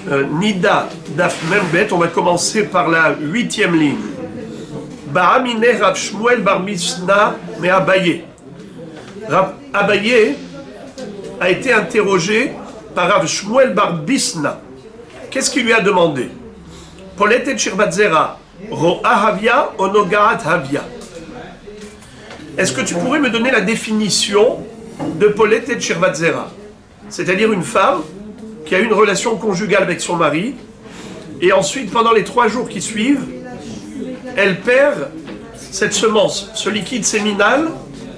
Nida Daf Membet, on va commencer par la 8e ligne. Ba'amine Rav Shmuel bar Misna mais Abaye. Abaye a été interrogé par Rav Shmuel bar Bisna. Qu'est-ce qu'il lui a demandé? Polet et Shirbat Zera, Ro'a Havia, Onogaat Havia. Est-ce que tu pourrais me donner la définition de Polet et Shirbat Zera? C'est-à-dire une femme qui a une relation conjugale avec son mari, et ensuite, pendant les 3 jours qui suivent, elle perd cette semence, ce liquide séminal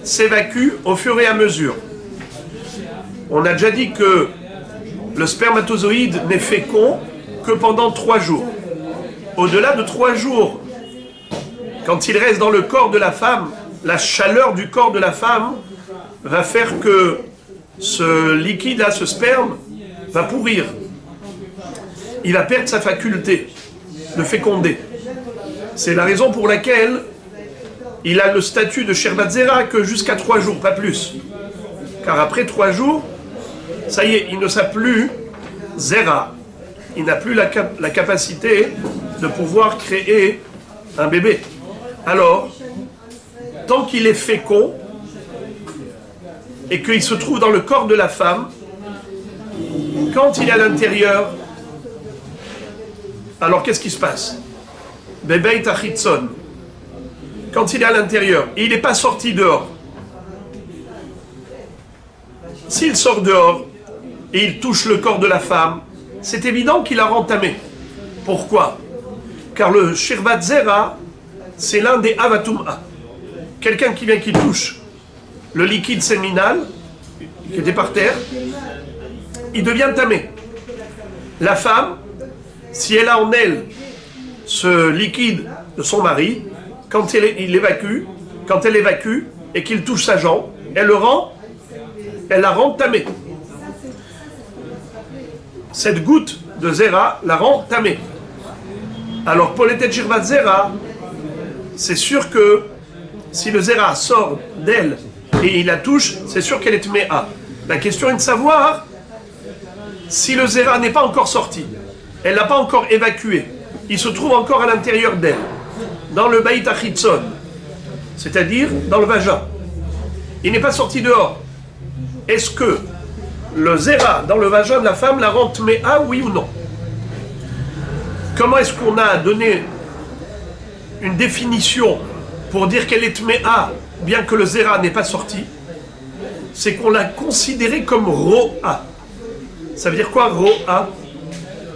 s'évacue au fur et à mesure. On a déjà dit que le spermatozoïde n'est fécond que pendant 3 jours. Au-delà de 3 jours, quand il reste dans le corps de la femme, la chaleur du corps de la femme va faire que ce liquide-là, ce sperme, va pourrir. Il va perdre sa faculté de féconder. C'est la raison pour laquelle il a le statut de Shirbat Zera que jusqu'à 3 jours, pas plus. Car après 3 jours, ça y est, il ne sait plus Zera. Il n'a plus la capacité de pouvoir créer un bébé. Alors, tant qu'il est fécond et qu'il se trouve dans le corps de la femme, quand il est à l'intérieur, alors qu'est-ce qui se passe? Bebeit Achitzon. Quand il est à l'intérieur, et il n'est pas sorti dehors. S'il sort dehors et il touche le corps de la femme, c'est évident qu'il a rentamé. Pourquoi? Car le Shirbat Zera, c'est l'un des Avatum'a. Quelqu'un qui vient qui touche le liquide séminal, qui était par terre, il devient tamé. La femme, si elle a en elle ce liquide de son mari, quand elle évacue et qu'il touche sa jambe, elle la rend tamée. Cette goutte de Zera la rend tamée. Alors, Poletet Shirbat Zera, c'est sûr que si le Zera sort d'elle et il la touche, c'est sûr qu'elle est tméa. La question est de savoir si le Zera n'est pas encore sorti, elle n'a pas encore évacué, il se trouve encore à l'intérieur d'elle, dans le Beit Achitzon, c'est-à-dire dans le vagin. Il n'est pas sorti dehors. Est-ce que le Zera dans le vagin de la femme la rend tméa, oui ou non? Comment est-ce qu'on a donné une définition pour dire qu'elle est tméa, bien que le Zera n'est pas sorti? C'est qu'on l'a considéré comme ro'a. Ça veut dire quoi, ro'a?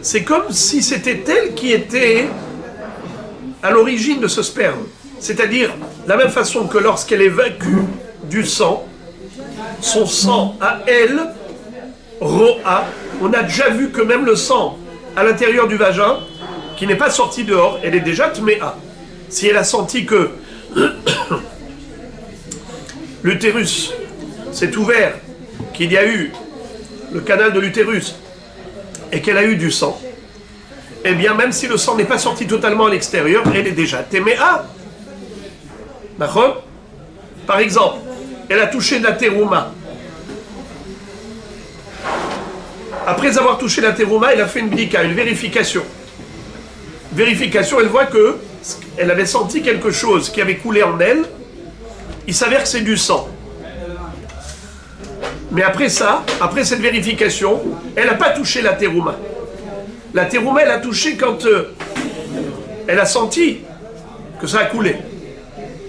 C'est comme si c'était elle qui était à l'origine de ce sperme. C'est-à-dire, de la même façon que lorsqu'elle évacue du sang, son sang à elle, ro'a, on a déjà vu que même le sang à l'intérieur du vagin, qui n'est pas sorti dehors, elle est déjà tméa. Si elle a senti que l'utérus s'est ouvert, qu'il y a eu le canal de l'utérus et qu'elle a eu du sang, eh bien même si le sang n'est pas sorti totalement à l'extérieur, elle est déjà téméa. D'accord? Par exemple, elle a touché de la terouma. Après avoir touché la terouma, elle a fait une bdika, une vérification. Vérification, elle voit que elle avait senti quelque chose qui avait coulé en elle. Il s'avère que c'est du sang. Mais après ça, après cette vérification, elle n'a pas touché la terouma. La terouma, elle a touché quand elle a senti que ça a coulé.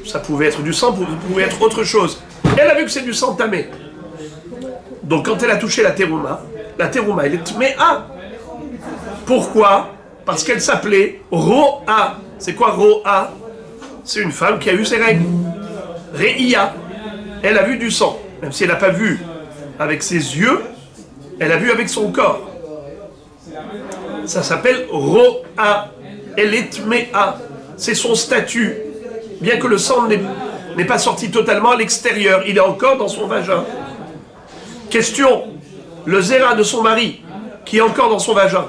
Ça pouvait être du sang, ça pouvait être autre chose. Elle a vu que c'est du sang tamé. Donc quand elle a touché la terouma, elle est tméa. Pourquoi? Parce qu'elle s'appelait Ro'a. C'est quoi Ro'a? C'est une femme qui a eu ses règles. Re'ia. Elle a vu du sang. Même si elle n'a pas vu avec ses yeux, elle a vu avec son corps. Ça s'appelle Ro'a. Elle est tméa. C'est son statut. Bien que le sang n'est pas sorti totalement à l'extérieur, il est encore dans son vagin. Question, le Zera de son mari, qui est encore dans son vagin,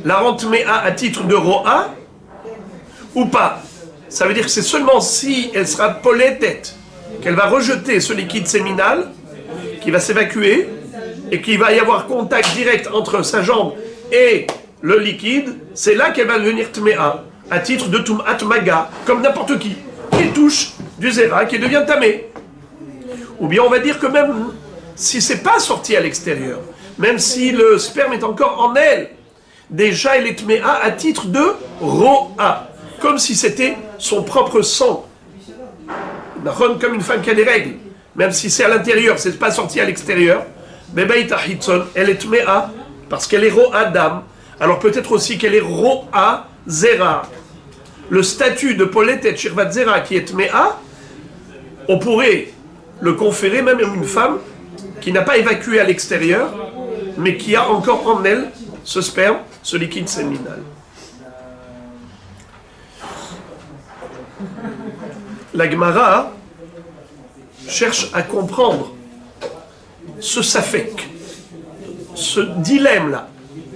la rend tméa à titre de Ro'a ou pas? Ça veut dire que c'est seulement si elle sera polétet qu'elle va rejeter ce liquide séminal qui va s'évacuer et qu'il va y avoir contact direct entre sa jambe et le liquide, c'est là qu'elle va devenir Tmea, à titre de Tum'at Maga, comme n'importe qui touche du Zera, qui devient Tamé. Ou bien on va dire que même si c'est pas sorti à l'extérieur, même si le sperme est encore en elle, déjà elle est Tmea à titre de Ro'a, comme si c'était son propre sang. Comme une femme qui a des règles, même si c'est à l'intérieur, c'est pas sorti à l'extérieur, elle est Tmea, parce qu'elle est Ro'a d'âme. Alors peut-être aussi qu'elle est Ro'a Zera. Le statut de Poletet Shirvat Zera qui est Tmea, on pourrait le conférer même à une femme qui n'a pas évacué à l'extérieur, mais qui a encore en elle ce sperme, ce liquide séminal. La Gemara cherche à comprendre ce safek, ce dilemme-là,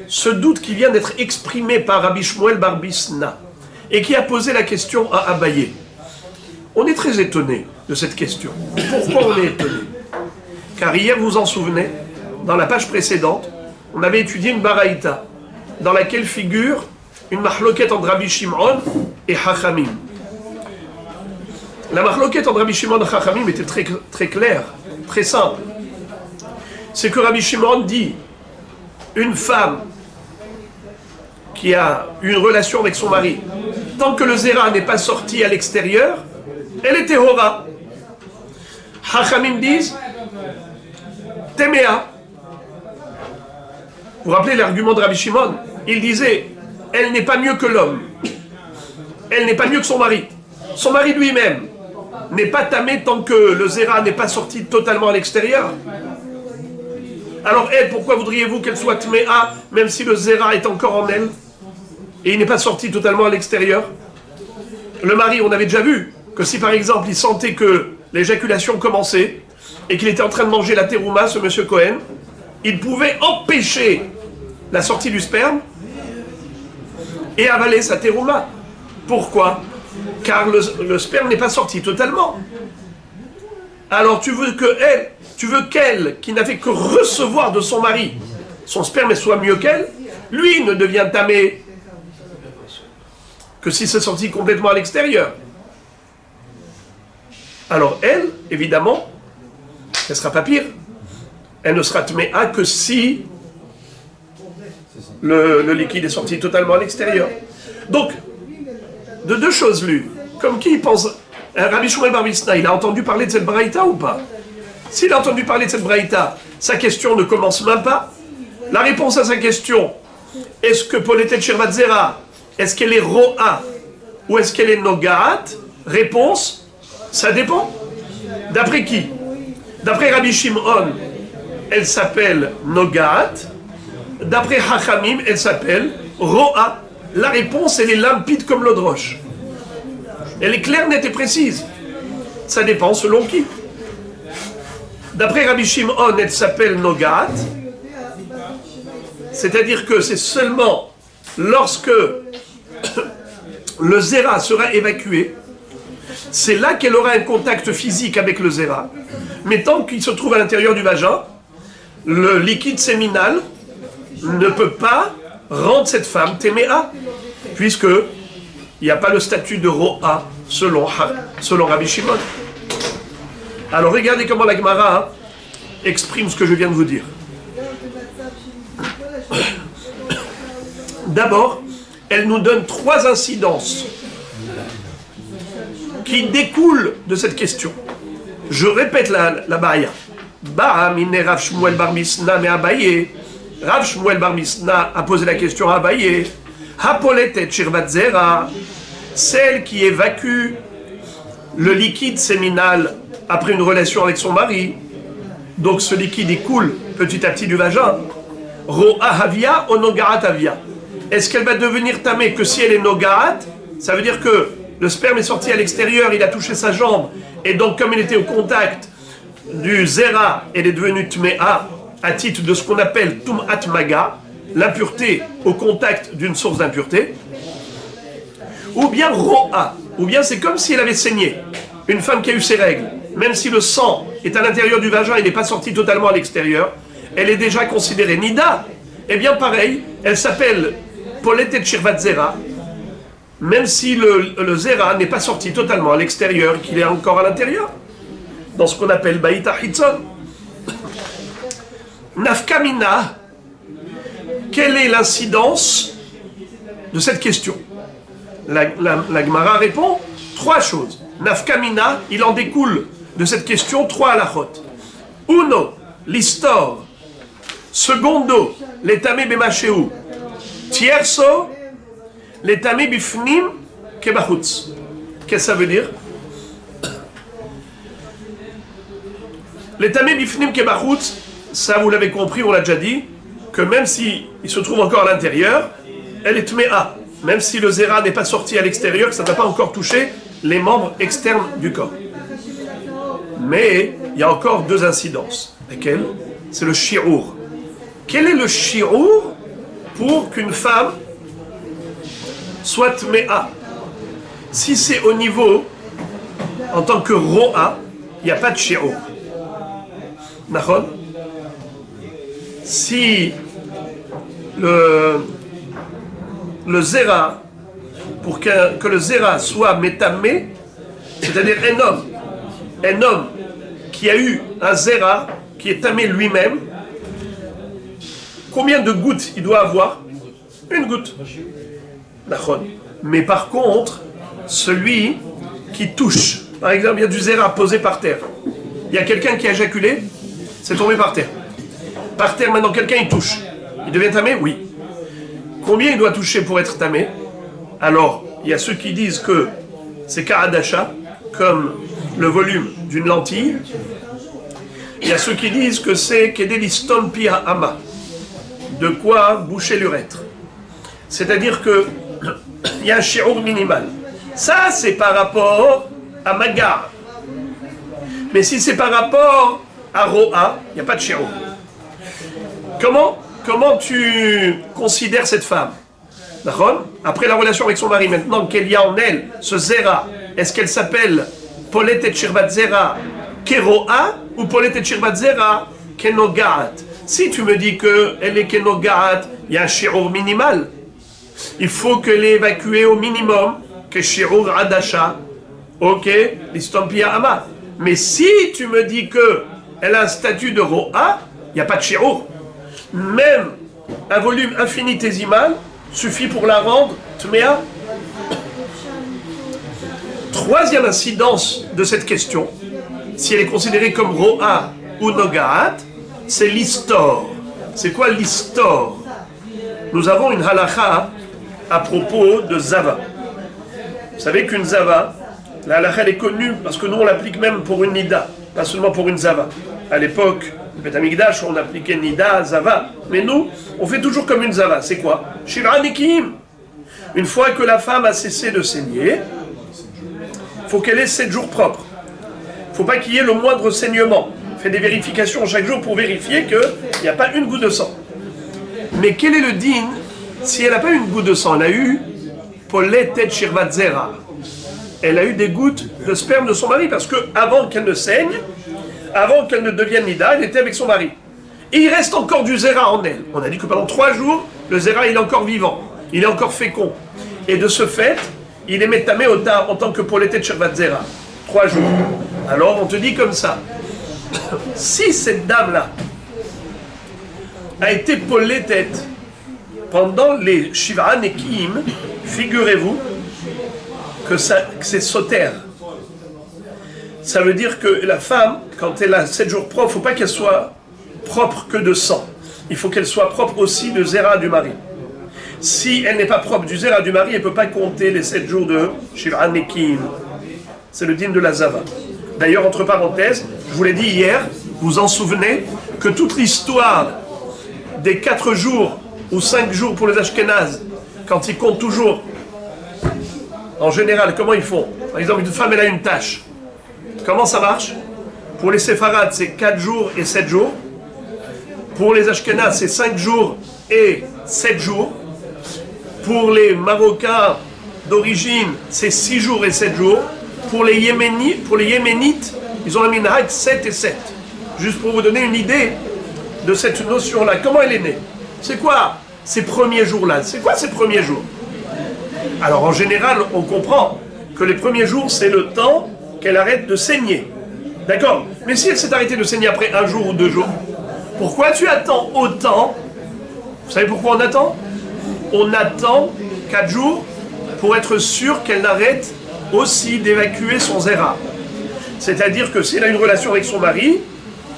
ce doute qui vient d'être exprimé par Rabbi Shmuel bar Bisna et qui a posé la question à Abaye. On est très étonné de cette question. Pourquoi on est étonné? Car hier, vous vous en souvenez, dans la page précédente, on avait étudié une baraïta dans laquelle figure une mahloket entre Rabbi Shimon et Chachamim. La mahloket entre Rabbi Shimon et Chachamim était très, très claire, très simple. C'est que Rabbi Shimon dit une femme qui a eu une relation avec son mari, tant que le zera n'est pas sorti à l'extérieur, elle est tehora. Chachamim disent Temea. Vous vous rappelez l'argument de Rabbi Shimon? Il disait elle n'est pas mieux que l'homme, elle n'est pas mieux que son mari. Son mari lui-même n'est pas tamé tant que le zera n'est pas sorti totalement à l'extérieur. Alors elle, pourquoi voudriez-vous qu'elle soit tméa, même si le zera est encore en elle et il n'est pas sorti totalement à l'extérieur? Le mari, on avait déjà vu que si par exemple il sentait que l'éjaculation commençait et qu'il était en train de manger la terouma, ce monsieur Cohen, il pouvait empêcher la sortie du sperme et avaler sa terouma. Pourquoi? Car le sperme n'est pas sorti totalement. Alors tu veux qu'elle, qui n'a fait que recevoir de son mari, son sperme soit mieux qu'elle, lui ne devient tamé que si c'est sorti complètement à l'extérieur. Alors elle, évidemment, elle ne sera pas pire. Elle ne sera tméa que si le liquide est sorti totalement à l'extérieur. Donc, de deux choses l'une. Comme qui pense, Rabbi Shmuel bar Bisna, il a entendu parler de cette braïta ou pas? S'il a entendu parler de cette braïta, sa question ne commence même pas. La réponse à sa question, est-ce que Poletet Shirvat Zera, est-ce qu'elle est Ro'a ou est-ce qu'elle est Nogaat? Réponse, ça dépend. D'après qui? D'après Rabbi Shimon, elle s'appelle Nogaat. D'après Chachamim, elle s'appelle Ro'a. La réponse, elle est limpide comme l'eau de roche. Elle est claire, nette et précise. Ça dépend selon qui. D'après Rabbi Shimon, elle s'appelle Nogaat. C'est-à-dire que c'est seulement lorsque le zera sera évacué, c'est là qu'elle aura un contact physique avec le zera. Mais tant qu'il se trouve à l'intérieur du vagin, le liquide séminal ne peut pas rendre cette femme téméa, puisque il n'y a pas le statut de Ro'a selon Rabbi Shimon. Alors regardez comment la Gemara exprime ce que je viens de vous dire. D'abord, elle nous donne trois incidences qui découlent de cette question. Je répète la baïa. Mine Rav Shmuel bar Misna mais Abaye. Rav Shmuel bar Misna a posé la question à Abaye. Hapoletet Shirvat Zera, celle qui évacue le liquide séminal après une relation avec son mari. Donc ce liquide écoule petit à petit du vagin. Ro'a havia ou nogaat havia. Est-ce qu'elle va devenir tamée que si elle est nogaat? Ça veut dire que le sperme est sorti à l'extérieur, il a touché sa jambe, et donc comme il était au contact du zera, elle est devenue tméa à titre de ce qu'on appelle tum'at maga, l'impureté au contact d'une source d'impureté. Ou bien ro'a, ou bien c'est comme si elle avait saigné. Une femme qui a eu ses règles, même si le sang est à l'intérieur du vagin, il n'est pas sorti totalement à l'extérieur, elle est déjà considérée nida. Eh bien pareil, elle s'appelle Poletet Shirvat Zera, même si le Zera n'est pas sorti totalement à l'extérieur, qu'il est encore à l'intérieur, dans ce qu'on appelle Baïta Hitzon. Nafkamina, quelle est l'incidence de cette question? La Gemara répond 3 choses. Nafkamina, il en découle de cette question 3 halachot. Uno, l'histor. Secondo, l'étamé bemacheu. Tierso, l'étamé bifnim kebachutz. Qu'est-ce que ça veut dire? L'étamé bifnim kebachutz, ça vous l'avez compris, on l'a déjà dit, que même s'il se trouve encore à l'intérieur, elle est tméa. Même si le zéra n'est pas sorti à l'extérieur, ça n'a pas encore touché les membres externes du corps. Mais il y a encore 2 incidences. Lesquelles? C'est le shi'ur. Quel est le shi'ur pour qu'une femme soit tméa? Si c'est au niveau, en tant que ro'a, il n'y a pas de shi'ur. D'accord? Si le zéra, pour que le zéra soit métamé, c'est-à-dire un homme qui a eu un zéra, qui est tamé lui-même, combien de gouttes il doit avoir? 1 goutte. D'accord. Mais par contre, celui qui touche, par exemple, il y a du zéra posé par terre, il y a quelqu'un qui a éjaculé, c'est tombé par terre. Par terre, maintenant, quelqu'un il touche. Il devient tamé? Oui. Combien il doit toucher pour être tamé? Alors, il y a ceux qui disent que c'est Karadasha, comme le volume d'une lentille. Il y a ceux qui disent que c'est Kedeliston Pia Ama, de quoi boucher l'urètre. C'est-à-dire que il y a un shi'ur minimal. Ça, c'est par rapport à Magar. Mais si c'est par rapport à Ro'a, il n'y a pas de shi'ur. Comment tu considères cette femme? D'accord? Après la relation avec son mari, maintenant qu'elle y a en elle ce zera, est-ce qu'elle s'appelle Poletet Shirvat Zera Kero'a ou Poletet Shirvat Zera Kenogaat? Si tu me dis qu'elle est Kenogaat, il y a un shi'ur minimal. Il faut qu'elle ait évacué au minimum que shi'ur Adasha, ok, l'istompia ama. Mais si tu me dis qu'elle a un statut de Ro'a, il n'y a pas de shi'ur. Même un volume infinitésimal suffit pour la rendre tméa. 3e incidence de cette question, si elle est considérée comme ro'a ou nogaat, c'est l'histor. C'est quoi l'histor? Nous avons une halakha à propos de zava. Vous savez qu'une zava, la halakha elle est connue parce que nous on l'applique même pour une nida, pas seulement pour une zava. À l'époque, le Beth Amikdash, on appliquait nida, zava. Mais nous, on fait toujours comme une zava. C'est quoi? Shivra Nikim. Une fois que la femme a cessé de saigner, il faut qu'elle ait 7 jours propres. Il ne faut pas qu'il y ait le moindre saignement. On fait des vérifications chaque jour pour vérifier qu'il n'y a pas une goutte de sang. Mais quel est le din si elle n'a pas une goutte de sang? Elle a eu Poletet Shirvat Zera. Elle a eu des gouttes de sperme de son mari parce que avant qu'elle ne saigne, avant qu'elle ne devienne nida, elle était avec son mari. Et il reste encore du zéra en elle. On a dit que pendant 3 jours, le zéra il est encore vivant, il est encore fécond. Et de ce fait, il est métamé en tant que Poletet Shirvat Zera. 3 jours. Alors on te dit comme ça, si cette dame-là a été Poletet pendant les Shivra Nekim, figurez-vous que c'est Soter. Ça veut dire que la femme, quand elle a 7 jours propres, il ne faut pas qu'elle soit propre que de sang. Il faut qu'elle soit propre aussi de zéra du mari. Si elle n'est pas propre du zéra du mari, elle ne peut pas compter les 7 jours de Shivra Nekim. C'est le din de la Zava. D'ailleurs, entre parenthèses, je vous l'ai dit hier, vous vous en souvenez, que toute l'histoire des 4 jours ou 5 jours pour les Ashkénazes, quand ils comptent toujours, en général, comment ils font? Par exemple, une femme, elle a une tâche. Comment ça marche? Pour les séfarades, c'est 4 jours et 7 jours. Pour les Ashkénazes, c'est 5 jours et 7 jours. Pour les Marocains d'origine, c'est 6 jours et 7 jours. Pour les Yéménites, ils ont un minhag 7 et 7. Juste pour vous donner une idée de cette notion-là. Comment elle est née? C'est quoi ces premiers jours-là? C'est quoi ces premiers jours? Alors en général, on comprend que les premiers jours, c'est le temps qu'elle arrête de saigner. D'accord? Mais si elle s'est arrêtée de saigner après 1 jour ou 2 jours, pourquoi tu attends autant? Vous savez pourquoi on attend? On attend 4 jours pour être sûr qu'elle n'arrête aussi d'évacuer son zéra. C'est-à-dire que si elle a une relation avec son mari,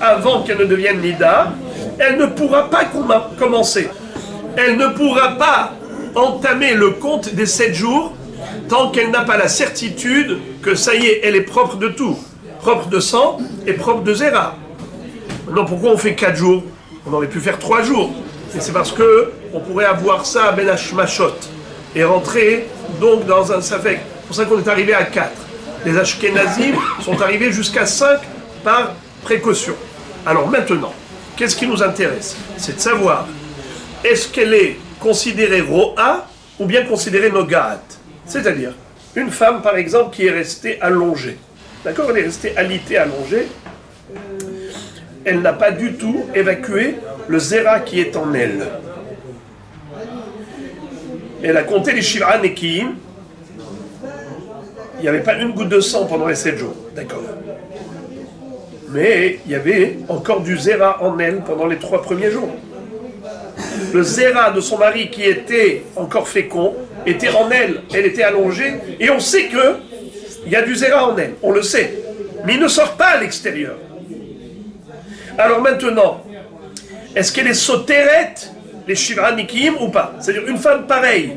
avant qu'elle ne devienne Nida, elle ne pourra pas commencer. Elle ne pourra pas entamer le compte des 7 jours tant qu'elle n'a pas la certitude que ça y est, elle est propre de tout. Propre de sang et propre de zéra. Maintenant, pourquoi on fait 4 jours? On aurait pu faire 3 jours. Et c'est parce que on pourrait avoir ça à Ben Hashmashot et rentrer donc dans un safek. C'est pour ça qu'on est arrivé à 4. Les Ashkenazim sont arrivés jusqu'à 5 par précaution. Alors maintenant, qu'est-ce qui nous intéresse? C'est de savoir, est-ce qu'elle est considérée Ro'a ou bien considérée Nogaat? C'est-à-dire, une femme par exemple qui est restée allongée. D'accord? Elle est restée alitée, allongée. Elle n'a pas du tout évacué le zéra qui est en elle. Elle a compté les Shiv'a Nekiim. Il n'y avait pas une goutte de sang pendant les 7 jours. D'accord. Mais il y avait encore du zéra en elle pendant les 3 premiers jours. Le zéra de son mari qui était encore fécond était en elle. Elle était allongée. Et on sait que il y a du zéra en elle. On le sait. Mais il ne sort pas à l'extérieur. Alors maintenant, est-ce qu'elle est sotérette, les Shiv'a Nekiim, ou pas? C'est-à-dire une femme pareille,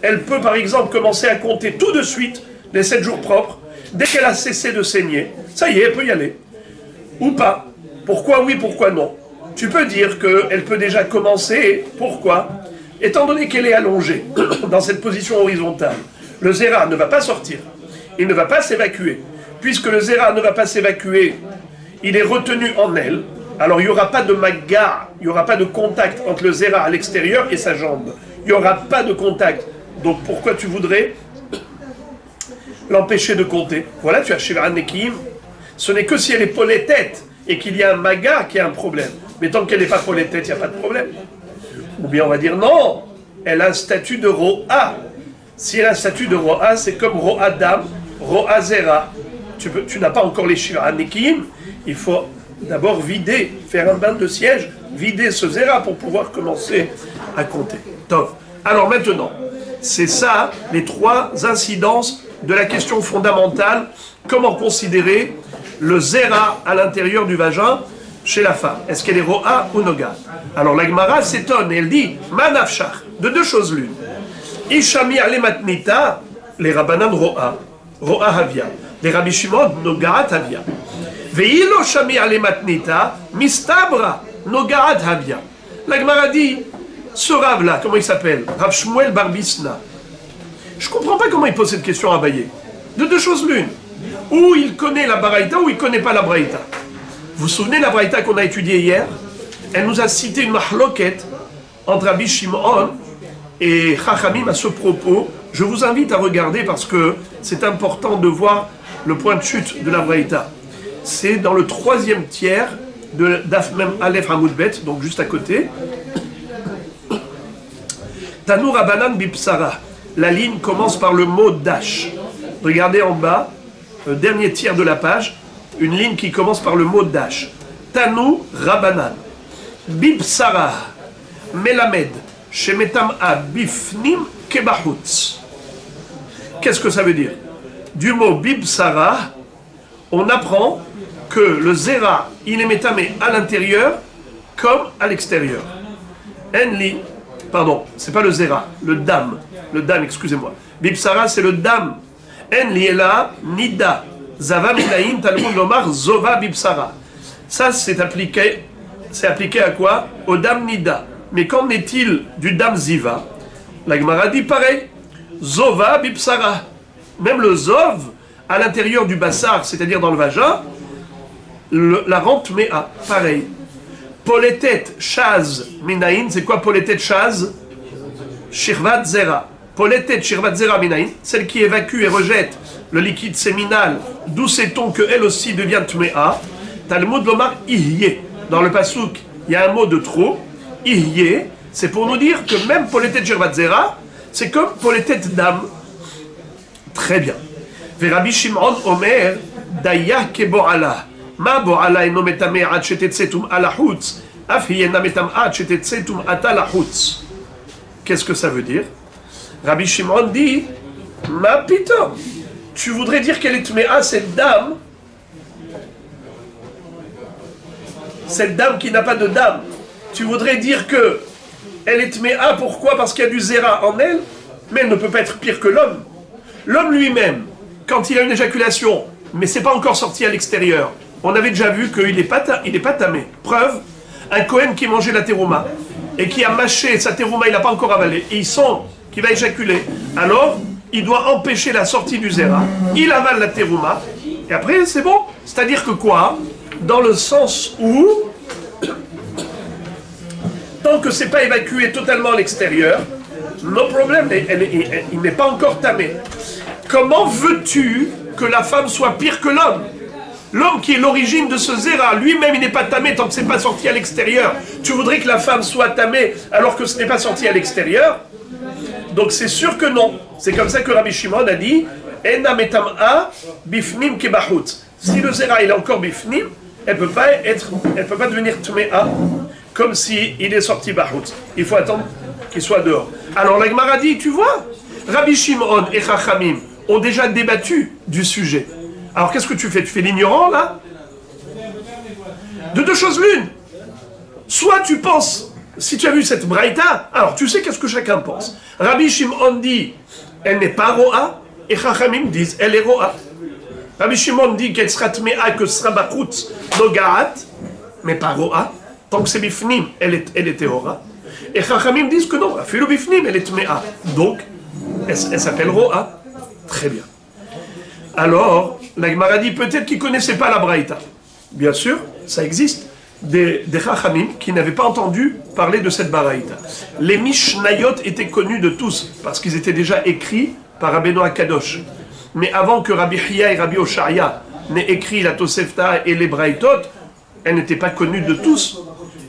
elle peut par exemple commencer à compter tout de suite les 7 jours propres, dès qu'elle a cessé de saigner, ça y est, elle peut y aller. Ou pas. Pourquoi oui, pourquoi non? Tu peux dire qu'elle peut déjà commencer. Pourquoi? Étant donné qu'elle est allongée dans cette position horizontale, le zéra ne va pas sortir, il ne va pas s'évacuer. Puisque le zéra ne va pas s'évacuer, il est retenu en elle. Alors il n'y aura pas de maga, il n'y aura pas de contact entre le zéra à l'extérieur et sa jambe. Il n'y aura pas de contact. Donc pourquoi tu voudrais l'empêcher de compter? Voilà, tu as Shiv'a Nekiim. Ce n'est que si elle est polétête et qu'il y a un maga qui a un problème. Mais tant qu'elle n'est pas polétête, il n'y a pas de problème. Ou bien on va dire non, elle a un statut de Ro'a. Si elle a un statut de Ro'a, c'est comme Ro'a Dam, Ro'a Zera. Tu n'as pas encore les Shiv'a Nekiim. Il faut d'abord vider, faire un bain de siège, vider ce zéra pour pouvoir commencer à compter. Top. Alors maintenant, c'est ça les 3 incidences de la question fondamentale, comment considérer le zéra à l'intérieur du vagin chez la femme. Est-ce qu'elle est Ro'a ou Noga? Alors la Gemara s'étonne et elle dit, Manafshach, de 2 choses l'une. Ishami alematnita, les Rabbanan Ro'a, Ro'a Havia. Les Rabbi Shimon, Nogaat Havia. Ve'ilo shami alematnita, mistabra, Nogaat Havia. La Gemara dit, ce Rav-là, comment il s'appelle? Rav Shmuel bar Bisna. Je ne comprends pas comment il pose cette question à Abaye. De 2 choses l'une. Ou il connaît la Baraïta ou il ne connaît pas la Baraïta. Vous vous souvenez de la Baraïta qu'on a étudiée hier? Elle nous a cité une mahloket entre Rabbi Shimon et Chachamim à ce propos. Je vous invite à regarder parce que c'est important de voir le point de chute de la Baraïta. C'est dans le 3e tiers de Daf Mem Aleph Hamoud Bet, donc juste à côté. Tanu Rabbanan Bipsara. La ligne commence par le mot dash. Regardez en bas, le dernier tiers de la page, une ligne qui commence par le mot dash. Tanu Rabbanan. Bipsara. Melamed. Shemetam'a bifnim kebahutz. Qu'est-ce que ça veut dire? Du mot bipsara, on apprend que le zéra, il est métamé à l'intérieur comme à l'extérieur. Enli. Pardon, c'est pas le zéra, le dam. Le dam, excusez-moi. Bipsara, c'est le dam. En liela nida. Zava minaim talmud lomar zova bipsara. Ça, c'est appliqué à quoi? Au dam nida. Mais qu'en est-il du dam ziva? La Gemara dit pareil. Zova bipsara. Même le zov, à l'intérieur du bassar, c'est-à-dire dans le vagin, la rente mea, pareil. Poletet shaz minaïn, c'est quoi poletet shaz? Shirvat zera. Poletet shirvat zera minaïn, celle qui évacue et rejette le liquide séminal, d'où sait-on qu'elle aussi devient tmea? Talmud lomar ihye. Dans le pasouk, il y a un mot de trop. Ihye, C'est pour nous dire que même Poletet Shirvat Zera, c'est comme Poletet Dam. Très bien. Rabbi Shimon Omer, Daya ke Bo'ala. Ma Bo'ala eno metame ad shetetsetum alahutz. Af hiena metam ad shetetsetum atalahutz. Qu'est-ce que ça veut dire? Rabbi Shimon dit, ma pitom. Tu voudrais dire qu'elle est tméa, cette dame qui n'a pas de dame. Tu voudrais dire que elle est tméa, pourquoi? Parce qu'il y a du zéra en elle, mais elle ne peut pas être pire que l'homme. L'homme lui-même, quand il a une éjaculation, mais c'est pas encore sorti à l'extérieur, on avait déjà vu qu'il n'est pas tamé. Preuve, un Kohen qui mangeait la terouma, et qui a mâché sa terouma, il n'a pas encore avalé, et il sent qu'il va éjaculer, alors il doit empêcher la sortie du zéra, il avale la terouma, et après c'est bon. C'est-à-dire que quoi? Dans le sens où, tant que c'est pas évacué totalement à l'extérieur, no problème, il n'est pas encore tamé. Comment veux-tu que la femme soit pire que l'homme? L'homme qui est l'origine de ce zéra, lui-même il n'est pas tamé tant que c'est pas sorti à l'extérieur. Tu voudrais que la femme soit tamée alors que ce n'est pas sorti à l'extérieur? Donc c'est sûr que non. C'est comme ça que Rabbi Shimon a dit Ena metam'a bifnim kebahut. Si le zéra il est encore bifnim, elle peut pas devenir tme'a comme si il est sorti bahut. Il faut attendre qu'il soit dehors. Alors la Gemara dit, tu vois, Rabbi Shimon et Chachamim ont déjà débattu du sujet. Alors qu'est-ce que tu fais? Tu fais l'ignorant là? De deux choses l'une. Soit tu penses, si tu as vu cette braïta, alors tu sais qu'est-ce que chacun pense. Rabbi Shimon dit, elle n'est pas ro'a, et Chachamim disent, elle est ro'a. Rabbi Shimon dit qu'elle sera tme'a, que ce sera bachutz, nogaat, mais pas ro'a. Tant que c'est bifnim, elle est théora. Et Chachamim disent que non, afilo bifnim, elle est tme'a. Donc, elle s'appelle ro'a. Très bien. Alors, la Gemara dit peut-être qu'ils ne connaissaient pas la braïta. Bien sûr, ça existe. Des Chachamim qui n'avaient pas entendu parler de cette braïta. Les Mishnayot étaient connus de tous, parce qu'ils étaient déjà écrits par Rabbeinu Akadosh. Mais avant que Rabbi Hiya et Rabbi Oshaya n'aient écrit la Tosefta et les braïtot, elles n'étaient pas connues de tous.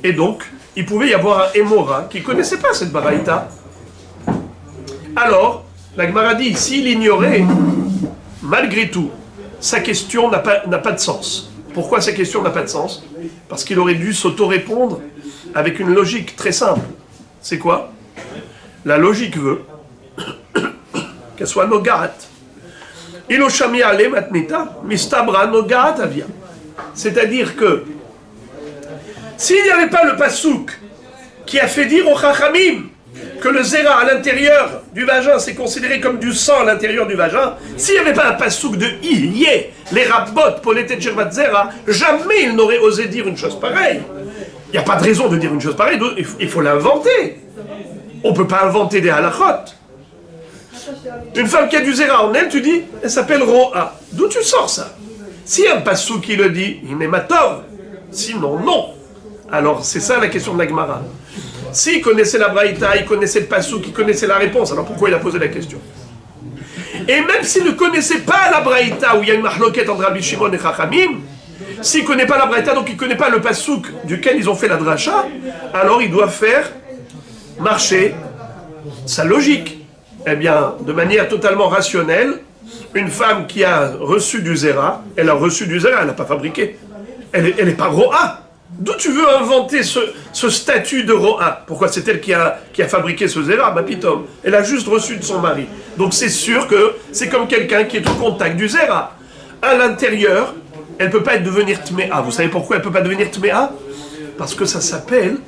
Et donc, il pouvait y avoir un Emora qui ne connaissait pas cette braïta. Alors, la Gemara dit, s'il ignorait, malgré tout, sa question n'a pas de sens. Pourquoi sa question n'a pas de sens? Parce qu'il aurait dû s'auto-répondre avec une logique très simple. C'est quoi? La logique veut qu'elle soit nogaat. Iloshami ale matnita, mistabra nogaat avia. C'est-à-dire que s'il n'y avait pas le pasouk qui a fait dire aux Chachamim que le zéra à l'intérieur du vagin c'est considéré comme du sang à l'intérieur du vagin, s'il n'y avait pas un pasouk de Iye, les rabbot, Poletet Shirvat Zera, jamais il n'aurait osé dire une chose pareille. Il n'y a pas de raison de dire une chose pareille, il faut l'inventer. On ne peut pas inventer des halachot. Une femme qui a du zéra en elle, tu dis, elle s'appelle Ro'a. D'où tu sors ça? Si un pasouk qui le dit, il n'est matov. Sinon, non. Alors, c'est ça la question de la Gemara. S'il connaissait la braïta, il connaissait le pasouk, il connaissait la réponse, alors pourquoi il a posé la question? Et même s'il ne connaissait pas la braïta, où il y a une mahloket entre Rabbi Shimon et Chachamim, s'il ne connaît pas la braïta, donc il ne connaît pas le pasouk duquel ils ont fait la dracha, alors il doit faire marcher sa logique. Eh bien, de manière totalement rationnelle, une femme qui a reçu du zéra, elle a reçu du zéra, elle n'a pas fabriqué. Elle n'est pas ro'a. D'où tu veux inventer ce statut de ro'a? Pourquoi c'est elle qui a fabriqué ce zéra? Bah pitom, elle a juste reçu de son mari. Donc c'est sûr que c'est comme quelqu'un qui est au contact du zéra. À l'intérieur, elle ne peut pas devenir tméa. Vous savez pourquoi elle ne peut pas devenir tméa? Parce que ça s'appelle,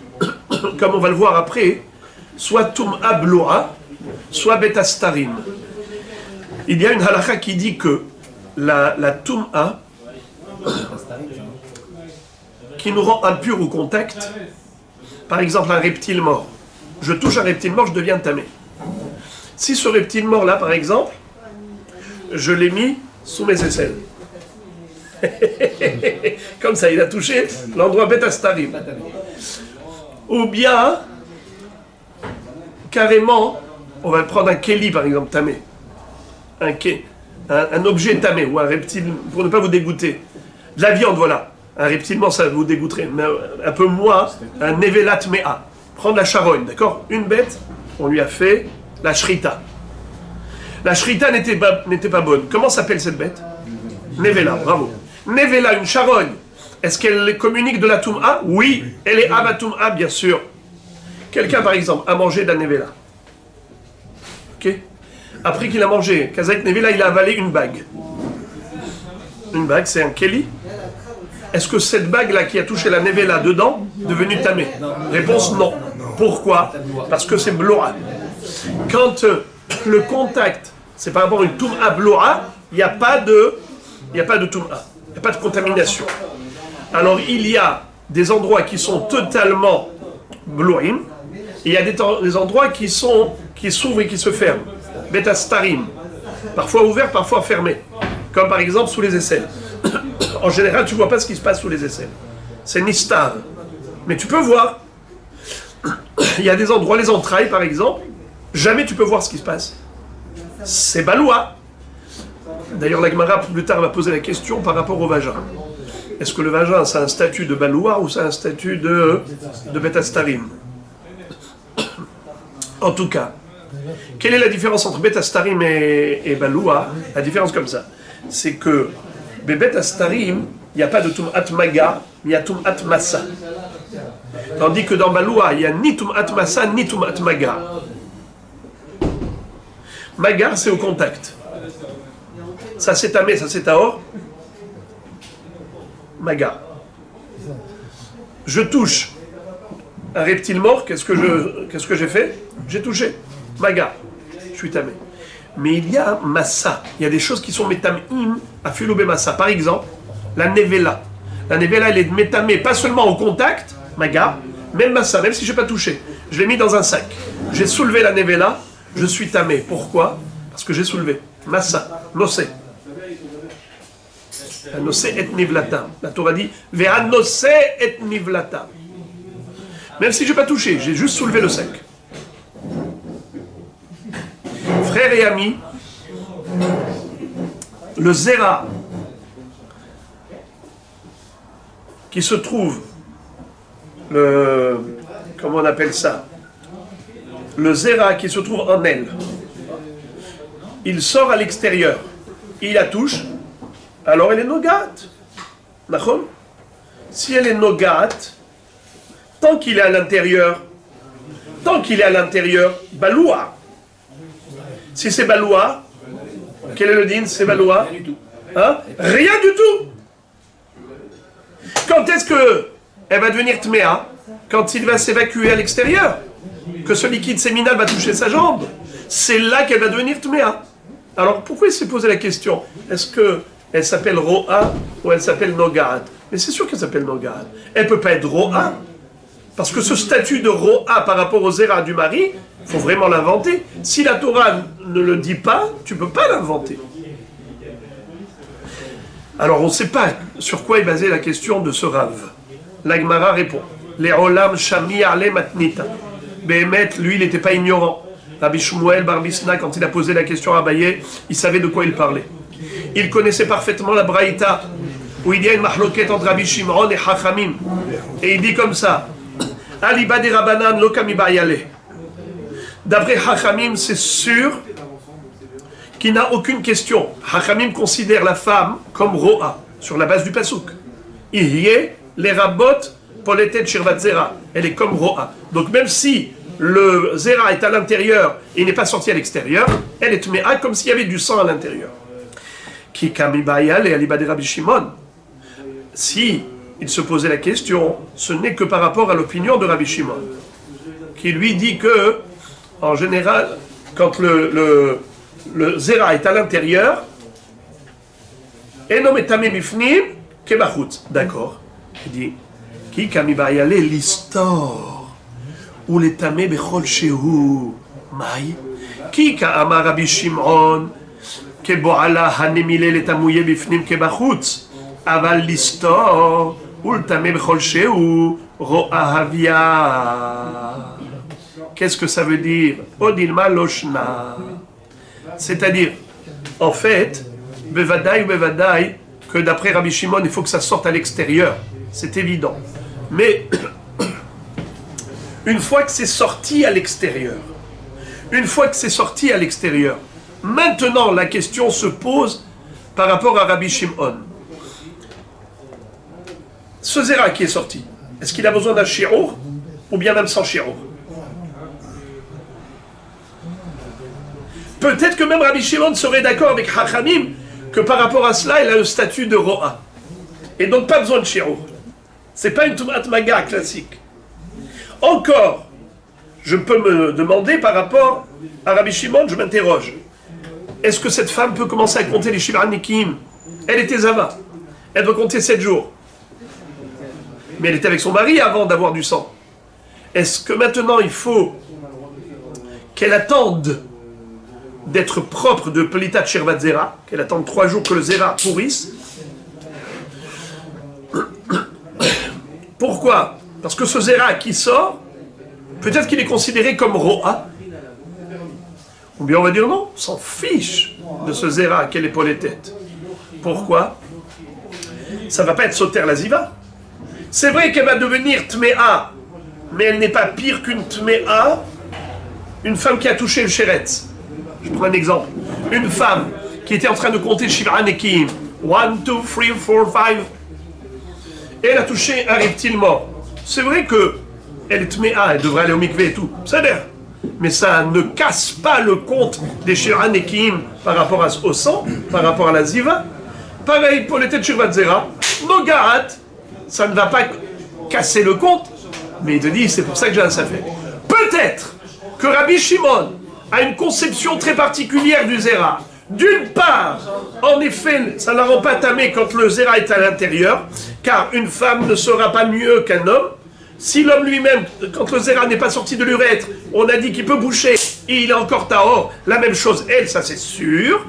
comme on va le voir après, soit tum'a bloa, soit betastarim. Il y a une halakha qui dit que la tum'a qui nous rend impurs au contact, par exemple un reptile mort. Je touche un reptile mort, je deviens tamé. Si ce reptile mort là, par exemple, je l'ai mis sous mes aisselles. Comme ça, il a touché l'endroit betastarim. Ou bien, carrément, on va prendre un keli par exemple, tamé. Un objet tamé, ou un reptile, pour ne pas vous dégoûter. De la viande, voilà. Un reptile mort, ça vous dégoûterait. Mais un peu moins, un nevelat mea. prendre la charogne, d'accord? Une bête, on lui a fait la shrita. La shrita n'était pas bonne. Comment s'appelle cette bête? Nevela, bravo. Nevela, une charogne. Est-ce qu'elle communique de la Toum'a? Oui, elle est Ava Toum'a, bien sûr. Quelqu'un, par exemple, a mangé de la Nevela. Ok? Après qu'il a mangé Kazak Nevela, il a avalé une bague. Une bague, c'est un Keli. Est-ce que cette bague-là qui a touché la Nevela dedans est devenue tamée? Réponse non. Pourquoi? Parce que c'est Bloa. Quand le contact, c'est par rapport à une Toum'a Bloa, il n'y a pas de Toum'a. Il n'y a pas de contamination. Alors il y a des endroits qui sont totalement Bloim, et il y a des endroits qui s'ouvrent et qui se ferment. Betastarim. Parfois ouverts, parfois fermés. Comme par exemple sous les aisselles. En général, tu ne vois pas ce qui se passe sous les aisselles. C'est nistar. Mais tu peux voir. Il y a des endroits, les entrailles par exemple, jamais tu peux voir ce qui se passe. C'est baloua. D'ailleurs, la Gemara plus tard va poser la question par rapport au vagin. Est-ce que le vagin, c'est un statut de baloua ou c'est un statut de betastarim? En tout cas, quelle est la différence entre betastarim et baloua? La différence comme ça, c'est que betastarim, il n'y a pas de tum'at maga, il y a tum'at massa. Tandis que dans baloua, il n'y a ni tum'at massa ni tum'at maga. Maga, c'est au contact. Ça c'est tamé, ça c'est taor. Maga. Je touche un reptile mort, qu'est-ce que j'ai fait? J'ai touché. Maga. Je suis tamé. Mais il y a massa. Il y a des choses qui sont métamim à filobé massa. Par exemple, la nevela. La nevela, elle est métamée pas seulement au contact, maga, même massa, même si je n'ai pas touché. Je l'ai mis dans un sac. J'ai soulevé la nevela, je suis tamé. Pourquoi? Parce que j'ai soulevé. Massa, nosé. Nosé et nivlatam. La Torah dit Ve'a nosé et nivlatam. Même si je n'ai pas touché, j'ai juste soulevé le sac. Frères et amis, le zera qui se trouve, comment on appelle ça? Le zera qui se trouve en elle, il sort à l'extérieur, il la touche, alors elle est nogat. D'accord? Si elle est nogat, tant qu'il est à l'intérieur, baloua. Si c'est baloua, quel est le din? C'est baloua? Hein? Rien du tout. Quand est-ce qu'elle va devenir tméa? Quand il va s'évacuer à l'extérieur, que ce liquide séminal va toucher sa jambe, c'est là qu'elle va devenir tméa. Alors pourquoi il s'est posé la question? Est-ce qu'elle s'appelle Ro'a ou elle s'appelle Nogat? Mais c'est sûr qu'elle s'appelle Nogat. Elle ne peut pas être Ro'a. Parce que ce statut de Ro'a par rapport au Zera du mari, il faut vraiment l'inventer. Si la Torah ne le dit pas, tu ne peux pas l'inventer. Alors on ne sait pas sur quoi est basée la question de ce Rav. L'Agmara répond Les Olam Shami Ale Matnita. Behemet, lui, il n'était pas ignorant. Rabbi Shmuel Bar Bisna, quand il a posé la question à Abaye, il savait de quoi il parlait. Il connaissait parfaitement la Braïta, où il y a une mahloket entre Rabbi Shimon et Chachamim. Et il dit comme ça Aliba de Rabanan Lokami Bayale. D'après Chachamim, c'est sûr qu'il n'a aucune question. Chachamim considère la femme comme Ro'a, sur la base du Pasuk. Ihyeh, les rabot, poletet shirvat zera. Elle est comme Ro'a. Donc même si le zera est à l'intérieur et il n'est pas sorti à l'extérieur, elle est tméa comme s'il y avait du sang à l'intérieur. Ki kami bayale aliba de Rabbi Shimon. Si il se posait la question, ce n'est que par rapport à l'opinion de Rabbi Shimon, qui lui dit que, en général, quand le zera est à l'intérieur, enom etame bifnim kebachut. D'accord. Il dit, ki kami bayale listor ou letame bechol shehu mai ki ka amar Rabbi Shimon keboala hanemile letamouye bifnim kebachut aval listor ultame bechol shehu ro'ahavia. Qu'est-ce que ça veut dire? Odilma loshna. C'est-à-dire, en fait, bevadaï, que d'après Rabbi Shimon, il faut que ça sorte à l'extérieur. C'est évident. Mais une fois que c'est sorti à l'extérieur. Une fois que c'est sorti à l'extérieur. Maintenant, la question se pose par rapport à Rabbi Shimon. Ce zera qui est sorti, est-ce qu'il a besoin d'un shi'ur ou bien même sans shi'ur? Peut-être que même Rabbi Shimon serait d'accord avec Hachamim que par rapport à cela, il a le statut de ro'a. Et donc pas besoin de shi'ur. C'est pas une tumat maga classique. Encore, je peux me demander par rapport à Rabbi Shimon, je m'interroge. Est-ce que cette femme peut commencer à compter les Shivranikim? Elle était Zava. Elle doit compter 7 jours. Mais elle était avec son mari avant d'avoir du sang. Est-ce que maintenant il faut qu'elle attende d'être propre de Pelitat Shirvat Zera, qu'elle attende 3 jours que le Zera pourrisse? Pourquoi? Parce que ce Zera qui sort, peut-être qu'il est considéré comme Ro'a. Ou bien on va dire non, on s'en fiche de ce Zera, quelle épaule est tête. Pourquoi? Ça ne va pas être Soter la Ziva. C'est vrai qu'elle va devenir Tmea, mais elle n'est pas pire qu'une Tmea, une femme qui a touché le Sheretz. Je prends un exemple. Une femme qui était en train de compter Shivra Nekim. 1, 2, 3, 4, 5. Et elle a touché un reptile mort. C'est vrai que elle est Tmea, elle devrait aller au mikvé et tout. Ça a l'air. Mais ça ne casse pas le compte des Shivra Nekim par rapport au sang, par rapport à la Ziva. Pareil pour les têtes Shirvat Zera. Nogarat, ça ne va pas casser le compte. Mais il te dit, c'est pour ça que j'ai un safek. Peut-être que Rabbi Shimon a une conception très particulière du Zera. D'une part, en effet, ça ne la rend pas tamée quand le Zera est à l'intérieur, car une femme ne sera pas mieux qu'un homme. Si l'homme lui-même, quand le Zera n'est pas sorti de l'urètre, on a dit qu'il peut boucher, et il est encore tahor, la même chose, elle, ça c'est sûr,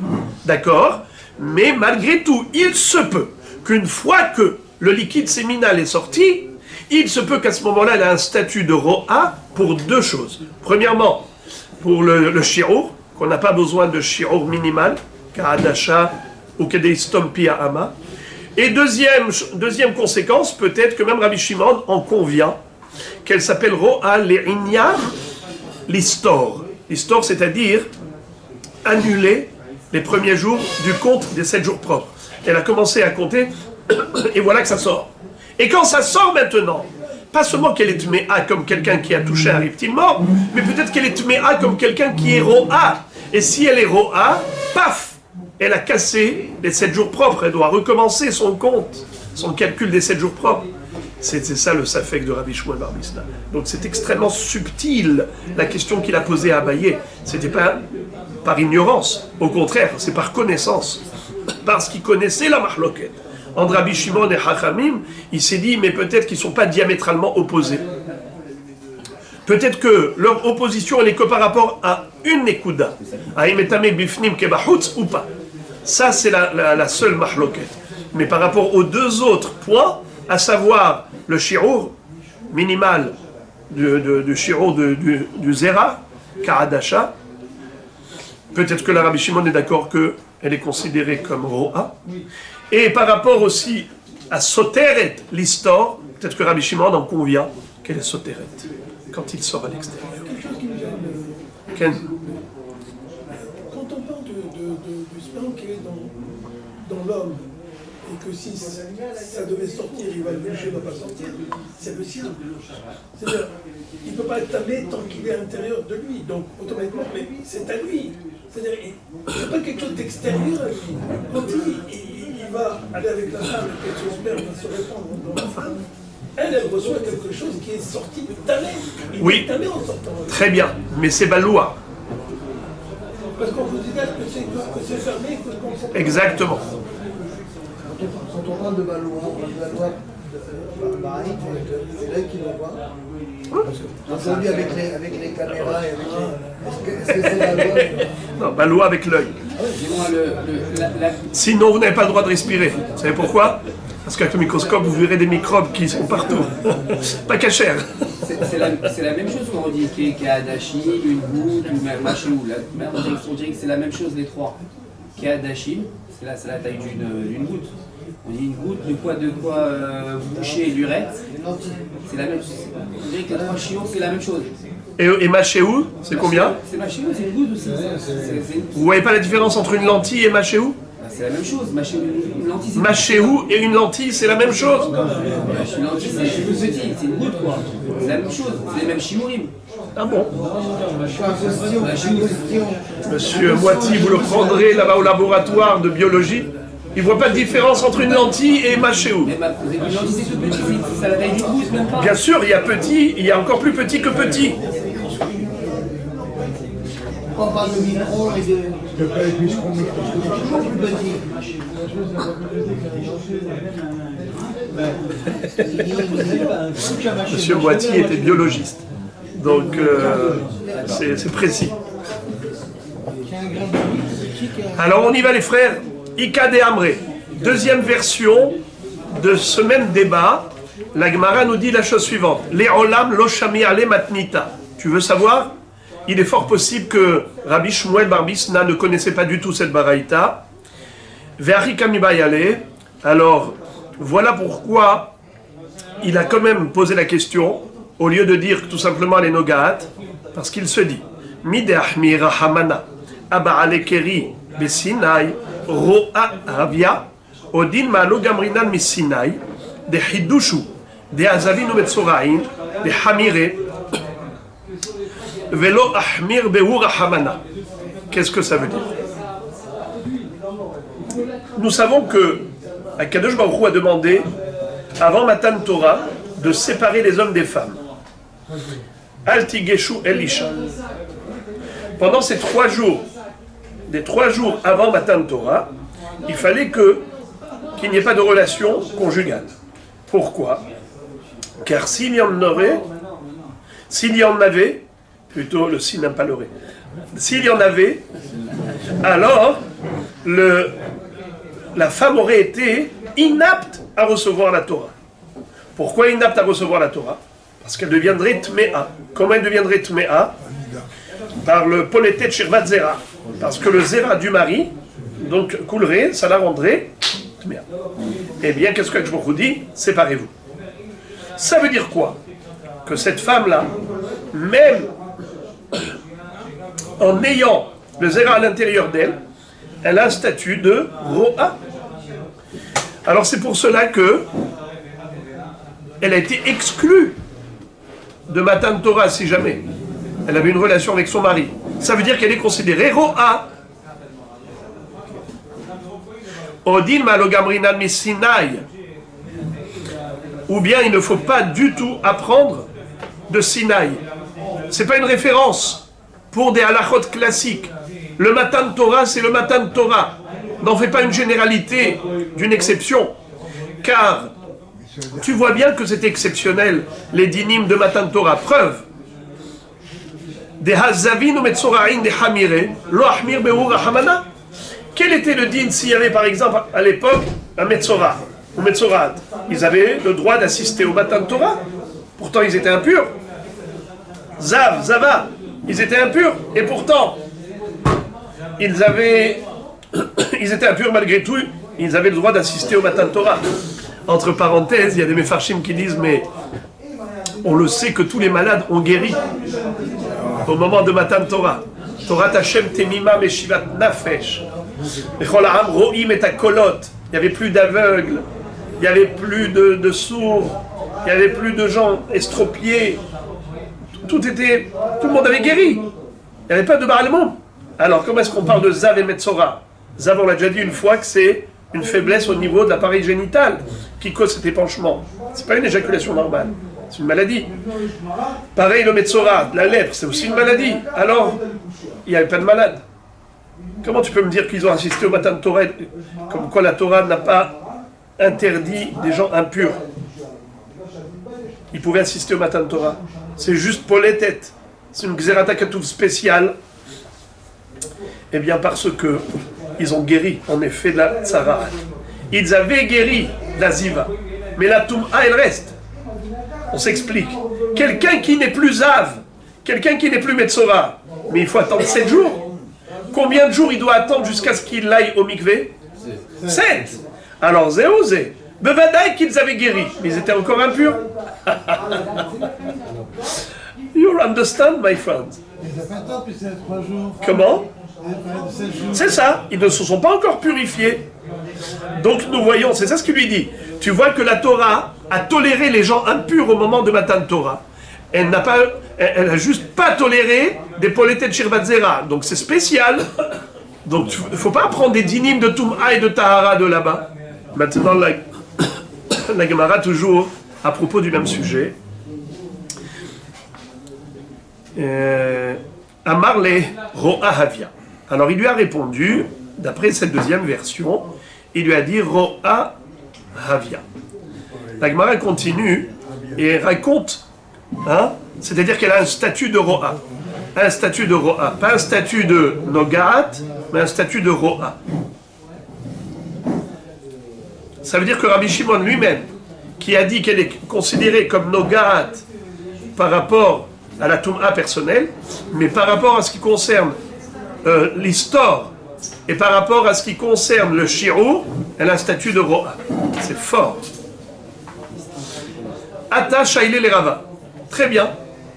d'accord? Mais malgré tout, il se peut qu'une fois que le liquide séminal est sorti, il se peut qu'à ce moment-là, elle a un statut de ro'a pour 2 choses. Premièrement, pour le shi'ur, qu'on n'a pas besoin de shi'ur minimal, ka'adasha ou kedeistom pia ama. Et deuxième conséquence, peut-être que même Rabbi Shimon en convient, qu'elle s'appelle ro'a le'inya l'histor. L'histor, c'est-à-dire annuler les premiers jours du compte des 7 jours propres. Elle a commencé à compter, et voilà que ça sort. Et quand ça sort maintenant, pas seulement qu'elle est tméa comme quelqu'un qui a touché un reptile mort, mais peut-être qu'elle est tméa comme quelqu'un qui est ro'a. Et si elle est ro'a, paf, elle a cassé les 7 jours propres. Elle doit recommencer son compte, son calcul des 7 jours propres. C'est ça le safek de Rabbi Shmuel bar Misna. Donc c'est extrêmement subtil la question qu'il a posée à Abaye. C'était pas par ignorance, au contraire, c'est par connaissance. Parce qu'il connaissait la mahloket. Entre Rabbi Shimon et Hachamim, il s'est dit, mais peut-être qu'ils ne sont pas diamétralement opposés. Peut-être que leur opposition, elle n'est que par rapport à une nekuda. Aïmetame bifnim kebahutz ou pas. Ça, c'est la seule mahloket. Mais par rapport aux 2 autres points, à savoir le shi'ur minimal du shi'ur du zera, ka'adasha, peut-être que la Rabbi Shimon est d'accord qu'elle est considérée comme ro'a. Et par rapport aussi à Soteret, l'histoire, peut-être que Rabbi Shimon en convient qu'elle est Soteret, quand il sort à l'extérieur. Ken. Quand on parle du sperme qui est dans l'homme, et que si ça devait sortir, il va le bouger, il ne va pas sortir, c'est le sien. C'est-à-dire, il ne peut pas être tamé tant qu'il est à l'intérieur de lui, donc automatiquement, mais c'est à lui. C'est-à-dire, c'est pas quelque chose d'extérieur à lui. Quand il va aller avec la femme et que son sperme va se répandre dans la femme, elle reçoit quelque chose qui est sorti de tamé. Il est tamé en sortant. Très bien, mais c'est Baloua. Parce qu'on vous dit que c'est fermé, que Exactement. Quand on parle de Baloua, c'est là qu'il le voit. Aujourd'hui, avec les caméras et avec est-ce que c'est Baloua? Non, Baloua avec l'œil. Sinon, vous n'avez pas le droit de respirer. Vous savez pourquoi? Parce qu'avec le microscope, vous verrez des microbes qui sont partout. Pas cachère. C'est la même chose quand on dit qu'il y a Adachi, une goutte, ou machin, on dirait que c'est la même chose les 3. Qu'il y a Adachi, c'est la taille d'une goutte. On dit une goutte de quoi boucher l'urètre. C'est la même chose. On dirait que les 3 chiots, c'est la même chose. Et machéou, c'est combien? C'est machéou, c'est une goutte aussi. Vous voyez pas la différence entre une lentille et machéou? C'est la même chose. Une lentille, c'est Machéou et une lentille, c'est la même chose. une lentille, c'est plus petit, c'est une goutte quoi. C'est la même chose, c'est les mêmes shiurim. Ah bon? Question. Monsieur Moiti, vous le prendrez là-bas au laboratoire de biologie. Il ne voit pas de différence entre une lentille et machéou. Mais une lentille, c'est tout petit, c'est la taille d'une goutte, même pas. Bien sûr, il y a petit, il y a encore plus petit que petit. On parle de micro et de pas être microscopique, toujours plus petit. Monsieur Moiti était biologiste. Donc, c'est précis. Alors, on y va les frères. Ika de Amré. Deuxième version de ce même débat. La Gemara nous dit la chose suivante. Les olam lo shami ale matnita. Tu veux savoir? Il est fort possible que Rabbi Shmuel bar Bisna ne connaissait pas du tout cette baraïta. Ve'ari kamibayale. Alors, voilà pourquoi il a quand même posé la question, au lieu de dire tout simplement les nogaat, parce qu'il se dit Midehmi rahamana aba'ale keri besinai ro'a avia odin ma'alo gamrinan misinai de hidushu de azavinu metzorain de hamire velo ahmir behu rahamana. Qu'est-ce que ça veut dire? Nous savons que Akadosh Baruch Hu a demandé avant Matan Torah de séparer les hommes des femmes. Al tigeshu elisha. Pendant ces 3 jours, les 3 jours avant Matan Torah, il fallait qu'il n'y ait pas de relation conjugale. Pourquoi? Car s'il y en avait, plutôt le si n'aime pas le ré, s'il y en avait, alors la femme aurait été inapte à recevoir la Torah. Pourquoi inapte à recevoir la Torah? Parce qu'elle deviendrait tméa. Comment elle deviendrait tméa? Par le poletet shirvat zera. Parce que le zera du mari, donc coulerait, ça la rendrait tméa. Eh bien, qu'est-ce que je vous dis? Séparez-vous. Ça veut dire quoi? Que cette femme-là, même en ayant le zera à l'intérieur d'elle, elle a un statut de ro'a. Alors c'est pour cela que elle a été exclue de Matan Torah si jamais elle avait une relation avec son mari. Ça veut dire qu'elle est considérée ro'a. Odin malogamrinan misinai. Ou bien il ne faut pas du tout apprendre de Sinaï. C'est pas une référence pour des halachot classiques. Le Matan Torah, c'est le Matan Torah. N'en fais pas une généralité d'une exception. Car tu vois bien que c'est exceptionnel, les dinim de Matan Torah. Preuve. Des hazavin ou metzorain des hamire, lo ahmir behu rahamana. Quel était le din s'il y avait par exemple à l'époque un metzora ou metzorat? Ils avaient le droit d'assister au Matan Torah. Pourtant ils étaient impurs. Zav, Zava, ils étaient impurs. Et pourtant, ils étaient impurs malgré tout. Ils avaient le droit d'assister au Matan Torah. Entre parenthèses, il y a des mefarshim qui disent, mais on le sait que tous les malades ont guéri au moment de Matan Torah. Torah Hashem temima meshivat nafesh. Bechol ha'am ro'im et kolot. Il n'y avait plus d'aveugles, il n'y avait plus de sourds, il n'y avait plus de gens estropiés. Tout le monde avait guéri. Il n'y avait pas de barlement. Alors, comment est-ce qu'on parle de Zav et Metzora? Zav, on l'a déjà dit une fois que c'est une faiblesse au niveau de l'appareil génital qui cause cet épanchement. C'est pas une éjaculation normale, c'est une maladie. Pareil, le Metzora, la lèpre, c'est aussi une maladie. Alors, il n'y avait pas de malade. Comment tu peux me dire qu'ils ont assisté au Matan Torah, comme quoi la Torah n'a pas interdit des gens impurs? Ils pouvaient assister au Matan Torah. C'est juste pour les têtes. C'est une Xerata Katouf spéciale. Eh bien, parce que ils ont guéri, en effet, de la Tzara. Ils avaient guéri de la Ziva. Mais la Toum'a, elle reste. On s'explique. Quelqu'un qui n'est plus Zav, quelqu'un qui n'est plus Metzora, mais il faut attendre 7 jours. Combien de jours il doit attendre jusqu'à ce qu'il aille au mikvé? 7. Alors, Zéozé, Bevadaï qu'ils avaient guéri, mais ils étaient encore impurs. You understand, my friend? Ils n'ont pas le temps, puis c'est 3 jours. Comment? C'est 7 jours. C'est ça, ils ne se sont pas encore purifiés. Donc nous voyons, c'est ça ce qu'il lui dit. Tu vois que la Torah a toléré les gens impurs au moment de Matan Torah. Elle n'a juste pas toléré des polétés de Shirvat Zera. Donc c'est spécial. Donc il ne faut pas prendre des dynimes de Toum'a et de Tahara de là-bas. Maintenant, la Gemara toujours à propos du même sujet. Amarle Ro'a Havia. Alors il lui a répondu, d'après cette deuxième version, il lui a dit Ro'a Havia. La Gemara continue et raconte, hein, c'est-à-dire qu'elle a un statut de Ro'a. Un statut de Ro'a. Pas un statut de Nogat, mais un statut de Ro'a. Ça veut dire que Rabbi Shimon lui-même, qui a dit qu'elle est considérée comme Nogat par rapport à la Toum'a personnelle, mais par rapport à ce qui concerne l'histoire et par rapport à ce qui concerne le Shi'ur, elle a un statut de Ro'a. C'est fort. Ata Shaile le Rava. Très bien.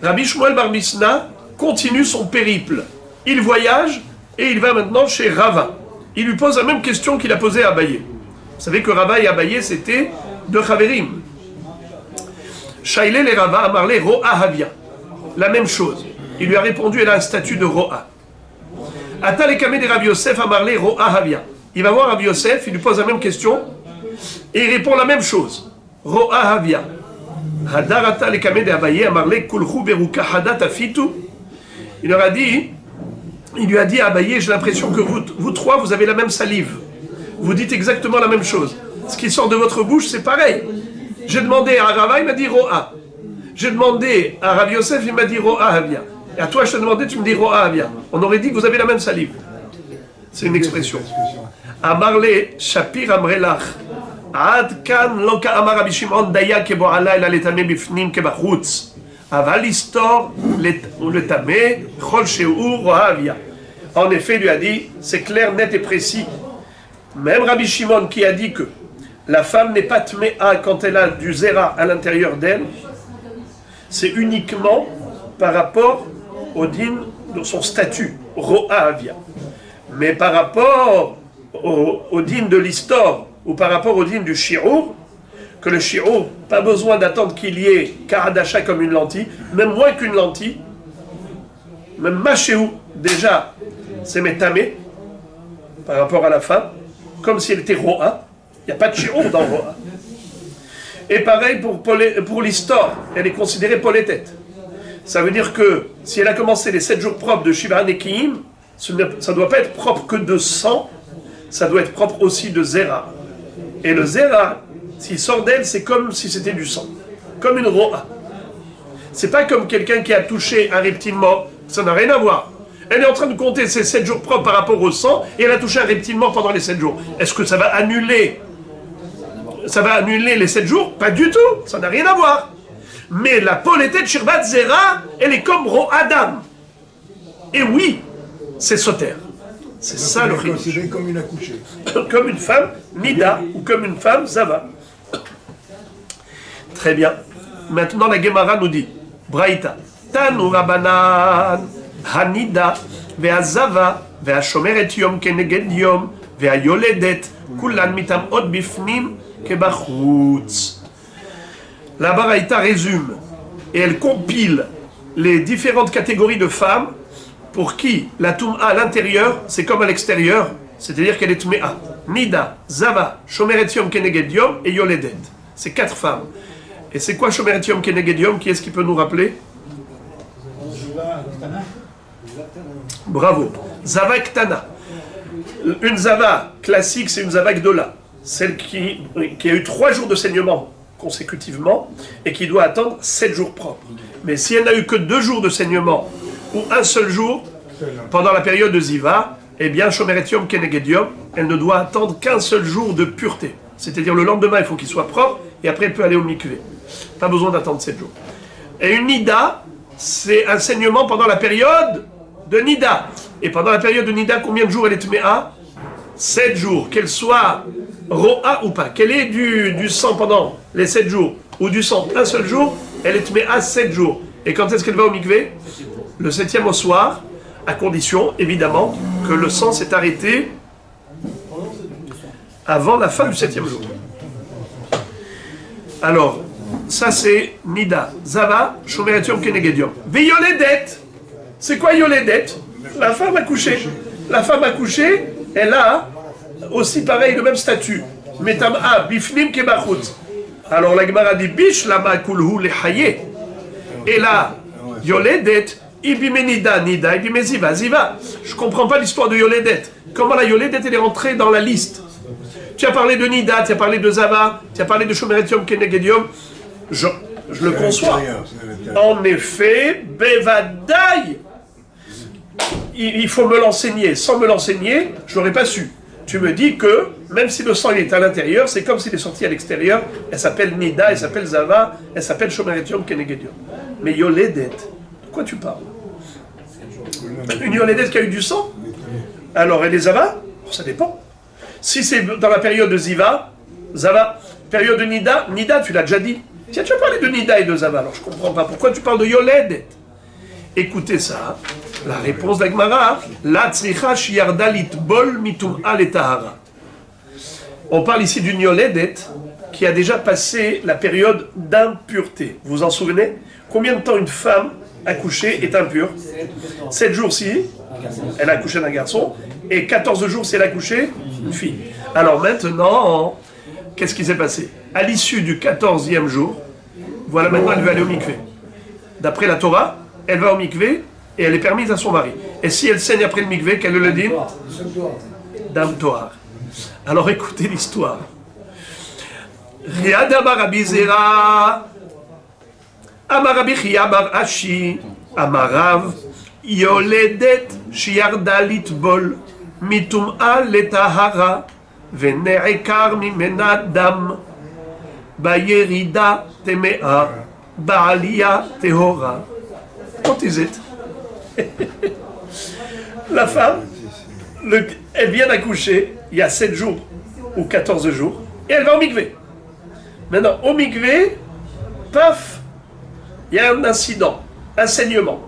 Rabbi Shmuel bar Misna continue son périple. Il voyage et il va maintenant chez Rava. Il lui pose la même question qu'il a posée à Abaye. Vous savez que Rava et Abaye c'était deux Chaverim. Shaile le Rava a marlé Ro'a Havia. La même chose. Il lui a répondu, elle a un statut de Ro'a. Ata le Kameh de Rabbi Yosef a marlé Ro'a Havia. Il va voir Rabbi Yosef, il lui pose la même question et il répond la même chose. Ro'a Havia. Hadar Ata le Kameh de Abaye a marlé Kulchu Beruka Hadat Afitu. Il leur a dit, il lui a dit à Abaye, j'ai l'impression que vous trois, vous avez la même salive. Vous dites exactement la même chose. Ce qui sort de votre bouche, c'est pareil. J'ai demandé à Rava, il m'a dit Ro'a. J'ai demandé à Rabbi Yosef, il m'a dit Ro'a Havia. Et à toi, je te demandais, tu me dis Ro'a Havia. On aurait dit que vous avez la même salive. C'est une expression. Amarle Shapir Amrelach. Ad kan loka amar Rabbi Shimon daya kebo ala ela letame bifnim kebachutz. Aval istor letame chol sheur Ro'a Havia. En effet, il lui a dit, c'est clair, net et précis. Même Rabbi Shimon qui a dit que la femme n'est pas tméa quand elle a du zera à l'intérieur d'elle, c'est uniquement par rapport au din de son statut, Ro'a Havia. Mais par rapport au din de l'histoire, ou par rapport au din du Shi'ur, que le Shi'ur, pas besoin d'attendre qu'il y ait Karadacha comme une lentille, même moins qu'une lentille, même Machéou, déjà, c'est Métamé, par rapport à la femme, comme si elle était Ro'a. Il n'y a pas de Shi'ur dans Ro'a. Et pareil pour l'histoire, elle est considérée polétette. Ça veut dire que si elle a commencé les 7 jours propres de Shiva Nekiim, ça ne doit pas être propre que de sang, ça doit être propre aussi de Zera. Et le Zera, s'il sort d'elle, c'est comme si c'était du sang, comme une Ro'a. C'est pas comme quelqu'un qui a touché un reptile mort, ça n'a rien à voir. Elle est en train de compter ses 7 jours propres par rapport au sang, et elle a touché un reptile mort pendant les 7 jours. Est-ce que ça va annuler les 7 jours? Pas du tout, ça n'a rien à voir. Mais la polété de Shirvat Zera, elle est comme Ro'adam. Et oui, c'est Soter. C'est ça le Elle est considérée comme une accouchée. Comme une femme Nida ou comme une femme Zava. Très bien. Maintenant la Gemara nous dit Braïta. Tanu Rabanan Hanida Ve'azava Ve'ashomeret Yom Keneged Yom Ve'ayoledet Kulan Mitam Od Bifnim Kebachutz. La Baraïta résume et elle compile les différentes catégories de femmes pour qui la Toum'a à l'intérieur, c'est comme à l'extérieur, c'est-à-dire qu'elle est Tméa. Nida, Zava, Shomeret Yom Keneged Yom et Yoledet. C'est 4 femmes. Et c'est quoi Shomeret Yom Keneged Yom? Qui est-ce qui peut nous rappeler? Bravo. Zava Ktana. Une Zava classique, c'est une Zava Gdola. Celle qui a eu 3 jours de saignement consécutivement et qui doit attendre 7 jours propres. Mais si elle n'a eu que 2 jours de saignement ou un seul jour pendant la période de Ziva, eh bien, Shomeret Yom Keneged Yom, elle ne doit attendre qu'un seul jour de pureté. C'est-à-dire le lendemain, il faut qu'il soit propre et après elle peut aller au mikvé. Pas besoin d'attendre 7 jours. Et une Nida, c'est un saignement pendant la période de Nida. Et pendant la période de Nida, combien de jours elle est Tméa? 7 jours, qu'elle soit ro'a ou pas, qu'elle ait du sang pendant les 7 jours, ou du sang un seul jour, elle est tméa 7 jours. Et quand est-ce qu'elle va au mikvé? Le 7e au soir, à condition, évidemment, que le sang s'est arrêté avant la fin du 7e jour. Alors, ça c'est Nida. Zava, Shomeret Yom Keneged Yom. Yoledet. C'est quoi Yoledet? La femme a couché. La femme a couché, elle a aussi pareil le même statut. Metam'a, bifnim kebachut. Alors la Gemara dit bish lama kulhu lehaye. Et là, Yoledet, ibime Nida, Nida, ibime Ziva, Ziva. Je comprends pas l'histoire de Yoledet. Comment la Yoledet elle est rentrée dans la liste? Tu as parlé de Nida, tu as parlé de Zava, tu as parlé de Shomeret Yom Keneged Yom. Je le conçois. En effet, Bevadaï, il faut me l'enseigner. Sans me l'enseigner, je n'aurais pas su. Tu me dis que, même si le sang il est à l'intérieur, c'est comme s'il est sorti à l'extérieur. Elle s'appelle Nida, elle s'appelle Zava, elle s'appelle Shomeret Yom Keneged Yom. Mais Yoledet, de quoi tu parles? Une Yoledet qui a eu du sang? Alors, elle est Zava? Ça dépend. Si c'est dans la période de Ziva, Zava, période de Nida, Nida, tu l'as déjà dit. Tiens, tu as parlé de Nida et de Zava, alors je ne comprends pas. Pourquoi tu parles de Yoledet? Écoutez ça, la réponse d'Agmara, la tzricha shiarda litbol mitum'a letahara. On parle ici d'une Yoledet qui a déjà passé la période d'impureté. Vous vous en souvenez? Combien de temps une femme accouchée est impure? 7 jours si elle a accouché d'un garçon, et 14 jours si elle a accouché une fille. Alors maintenant, qu'est-ce qui s'est passé? À l'issue du 14e jour, voilà, maintenant elle va aller au mikvé. D'après la Torah, elle va au mikvé et elle est permise à son mari. Et si elle saigne après le mikvé, quel est le din? Dam Toar. Alors écoutez l'histoire. Riad Amar Rabbi Zera, Amar Rabbi Chia bar Ashi, Amar Rav, Yoledet shiarda litbol, mitum'a letahara, vene'ekar mimena dam, bayerida temea, ba'alia tehora. What is it? La femme, elle vient d'accoucher il y a 7 jours ou 14 jours, et elle va au mikvé. Maintenant, au mikvé, paf, il y a un incident, un saignement.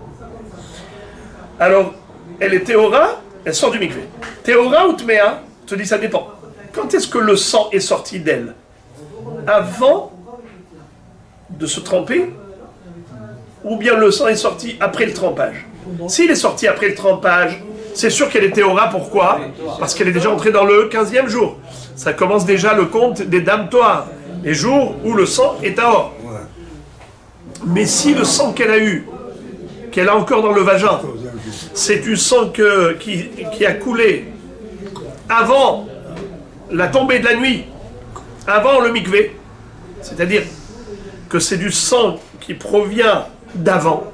Alors, elle est théora, elle sort du mikvé. Théora ou tméa, te dis ça dépend. Quand est-ce que le sang est sorti d'elle? Avant de se tremper, ou bien le sang est sorti après le trempage? S'il est sorti après le trempage, c'est sûr qu'elle est théora. Pourquoi? Parce qu'elle est déjà entrée dans le 15e jour. Ça commence déjà le compte des dames toar, les jours où le sang est à or. Mais si le sang qu'elle a eu, qu'elle a encore dans le vagin, c'est du sang qui a coulé avant la tombée de la nuit, avant le mikvé, c'est-à-dire que c'est du sang qui provient d'avant.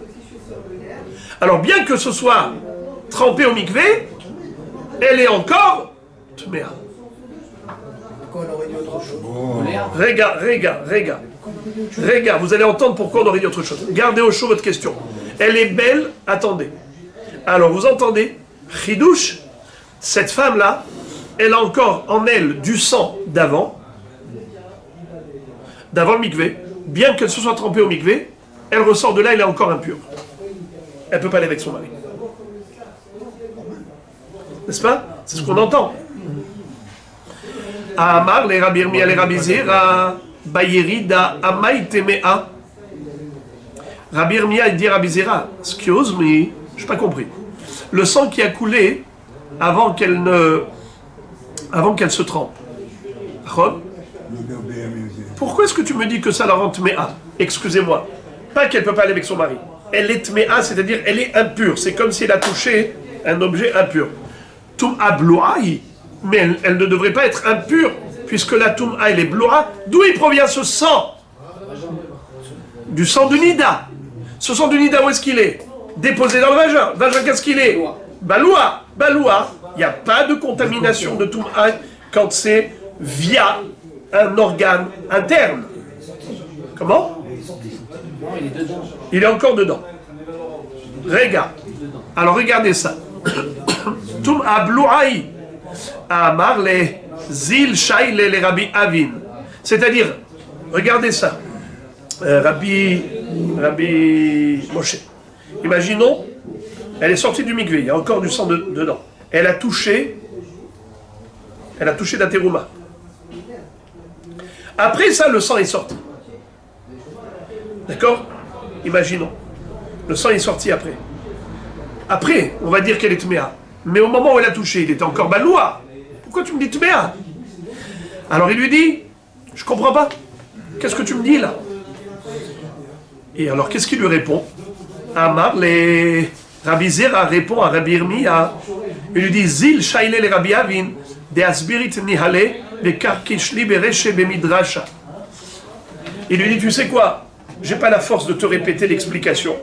Alors bien que ce soit trempé au mikvé, elle est encore tméa. Pourquoi on aurait dit autre chose? Réga, vous allez entendre pourquoi on aurait dit autre chose. Gardez au chaud votre question. Elle est belle, attendez. Alors vous entendez, Chidouche, cette femme-là, elle a encore en elle du sang d'avant le mikvé. Bien qu'elle se soit trempée au mikvé, elle ressort de là, elle est encore impure. Elle ne peut pas aller avec son mari. N'est-ce pas? C'est ce qu'on entend. Amar le Rabbi Yirmiyah le Rabbi Zera bayerida amay temea. Rabbi Yirmiyah dit Rabbi Zera, excuse me, je n'ai pas compris. Le sang qui a coulé avant qu'elle se trempe. Pourquoi est-ce que tu me dis que ça la rend tméa? Excusez-moi. Pas qu'elle ne peut pas aller avec son mari. Elle est tméa, c'est-à-dire elle est impure. C'est comme si elle a touché un objet impur. Tum'a bloaï, mais elle ne devrait pas être impure, puisque la tum'a elle est bloa. D'où il provient ce sang? Du sang de Nida. Ce sang de Nida, où est-ce qu'il est? Déposé dans le vagin. Vagin, qu'est-ce qu'il est? Baloua. Il n'y a pas de contamination de tum'a quand c'est via un organe interne. Comment? Non, il est dedans. Il est encore dedans. Regarde. Alors regardez ça. Tum'a blouaï. Amar les Zil Shaile les Rabbi Avin. C'est-à-dire, regardez ça. Rabbi Moshe. Imaginons, elle est sortie du mikvé, il y a encore du sang dedans. Elle a touché la terouma. Après ça, le sang est sorti. D'accord? Imaginons. Le sang est sorti après. Après, on va dire qu'elle est tméa. Mais au moment où elle a touché, il était encore baloua. Pourquoi tu me dis tméa? Alors il lui dit, je comprends pas. Qu'est-ce que tu me dis là? Et alors qu'est-ce qu'il lui répond? Amar, les Rabbi Zera répond à Rabbi Irmiya. Il lui dit, Zil shaile le Rabbi Avin, de asbirit nihale, de karkishli bereshe bemidrasha. Il lui dit, tu sais quoi? J'ai pas la force de te répéter l'explication.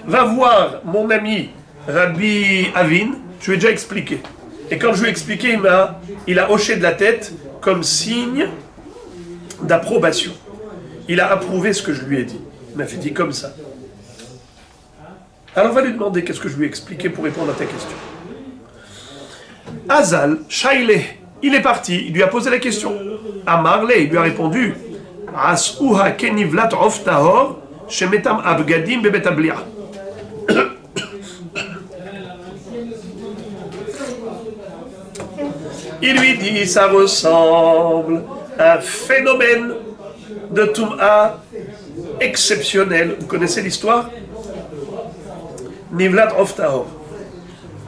Va voir mon ami Rabbi Avin, je lui ai déjà expliqué. Et quand je lui ai expliqué, il a hoché de la tête comme signe d'approbation. Il a approuvé ce que je lui ai dit. Il m'a fait dit comme ça. Alors on va lui demander qu'est-ce que je lui ai expliqué pour répondre à ta question. Azal, Shaile, il est parti, il lui a posé la question. Amarle, il lui a répondu. As'uha kenivlat of tahor, shemetam abgadim bebetablia. Il lui dit, ça ressemble à un phénomène de Toum'a exceptionnel. Vous connaissez l'histoire? Nivlat of Tahor.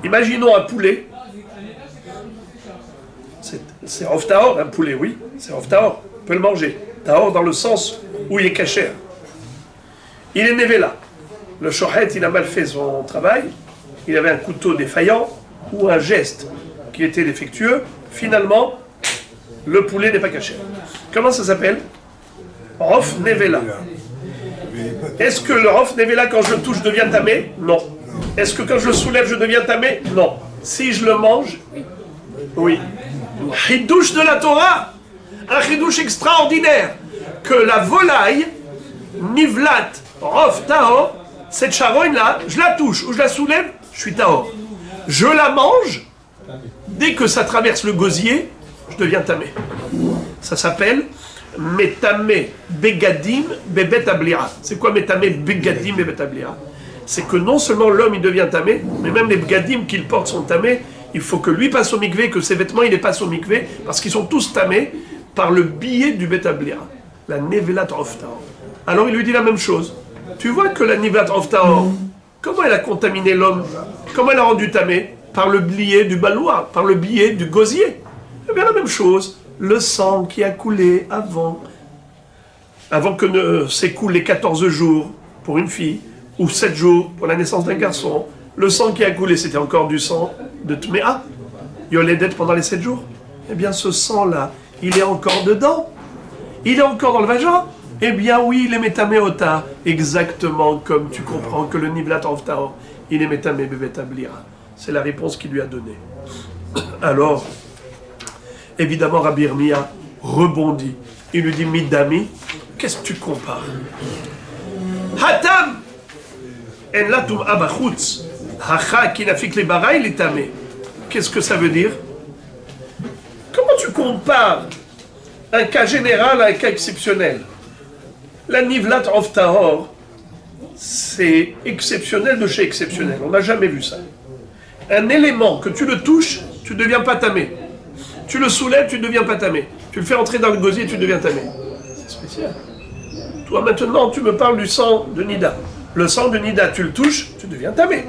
Imaginons un poulet. C'est of Tahor, un poulet, oui. C'est of Tahor. On peut le manger. Tahor dans le sens où il est caché. Il est névé là. Le shohet, il a mal fait son travail. Il avait un couteau défaillant ou un geste qui était défectueux. Finalement, le poulet n'est pas caché. Comment ça s'appelle? Rof Nevela. Est-ce que le Rof Nevela, quand je le touche, devient tamé? Non. Est-ce que quand je le soulève, je deviens tamé? Non. Si je le mange? Oui. Chidouche de la Torah, un chidouche extraordinaire, que la volaille, Nivlat, Rof, Tahor, cette charogne-là, je la touche ou je la soulève, je suis Tahor. Je la mange, dès que ça traverse le gosier, je deviens tamé. Ça s'appelle Metame Begadim Bebet Ablira. C'est quoi Metame Begadim Bebet Ablira? C'est que non seulement l'homme il devient tamé, mais même les Begadim qu'il porte sont tamés. Il faut que lui passe au mikvé, que ses vêtements il les passe au mikvé, parce qu'ils sont tous tamés par le billet du Bet Ablira, la Nevelat of Tahor. Alors il lui dit la même chose. Tu vois que la Nevelat of Tahor, comment elle a contaminé l'homme? Comment elle a rendu tamé? Par le billet du balois, par le billet du gosier. Eh bien la même chose, le sang qui a coulé avant que ne s'écoulent les 14 jours pour une fille, ou 7 jours pour la naissance d'un garçon, le sang qui a coulé, c'était encore du sang de Tméa, Yoledet pendant les 7 jours. Eh bien ce sang-là, il est encore dedans. Il est encore dans le vagin. Eh bien oui, il est métaméota, exactement comme tu comprends que le Nivlat of Tahor, il est métamé bebetablira. C'est la réponse qu'il lui a donnée. Alors, évidemment, Rabbi Irmiya rebondit. Il lui dit, Midami, qu'est-ce que tu compares? Hatam en latum abachutz hacha kinafik le barai litame. Qu'est-ce que ça veut dire? Comment tu compares un cas général à un cas exceptionnel? La Nivlat of Tahor, c'est exceptionnel de chez exceptionnel. On n'a jamais vu ça. Un élément, que tu le touches, tu ne deviens pas tamé. Tu le soulèves, tu ne deviens pas tamé. Tu le fais entrer dans le gosier, tu deviens tamé. C'est spécial. Toi maintenant, tu me parles du sang de Nida. Le sang de Nida, tu le touches, tu deviens tamé.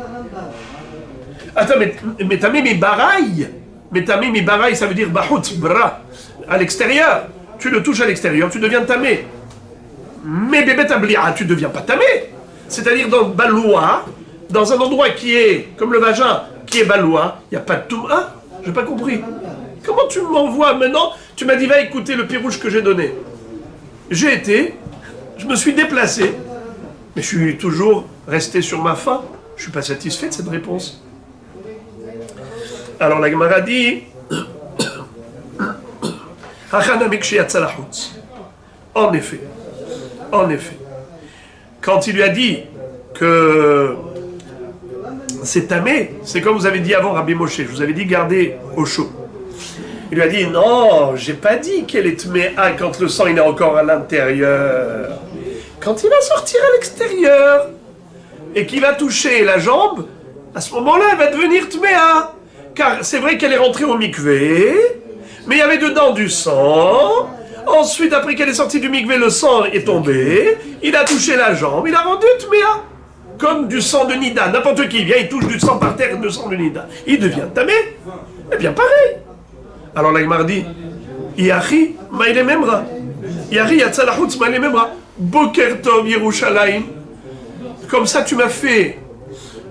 Attends, mais tamé mi baraï. Mais tamé mi baraï, ça veut dire bahout, bra. À l'extérieur. Tu le touches à l'extérieur, tu deviens tamé. Mais bébé tablia, tu ne deviens pas tamé. C'est-à-dire dans le baloua, dans un endroit qui est comme le vagin, qui est baloua, il n'y a pas de touma. Je n'ai pas compris. Comment tu m'envoies maintenant? Tu m'as dit va écouter le pirouche que j'ai donné. J'ai été, je me suis déplacé, mais je suis toujours resté sur ma faim. Je ne suis pas satisfait de cette réponse. Alors la Gemara dit en effet, quand il lui a dit que c'est tamé, c'est comme vous avez dit avant Rabbi Moshe, je vous avais dit gardez au chaud. Il lui a dit, non, j'ai pas dit qu'elle est tméa quand le sang il est encore à l'intérieur. Quand il va sortir à l'extérieur et qu'il va toucher la jambe, à ce moment-là, elle va devenir tméa. Car c'est vrai qu'elle est rentrée au mikvé, mais il y avait dedans du sang. Ensuite, après qu'elle est sortie du mikvé, le sang est tombé. Il a touché la jambe, il a rendu tméa. Comme du sang de nida. N'importe qui vient, il touche du sang par terre, du sang de nida. Il devient tamé. Eh bien, pareil. Alors la Gemara dit, Yachi ma'ile memra. Yachi yatzalachutz ma'ile memra. Boker tov Yerushalayim. Comme ça, tu m'as fait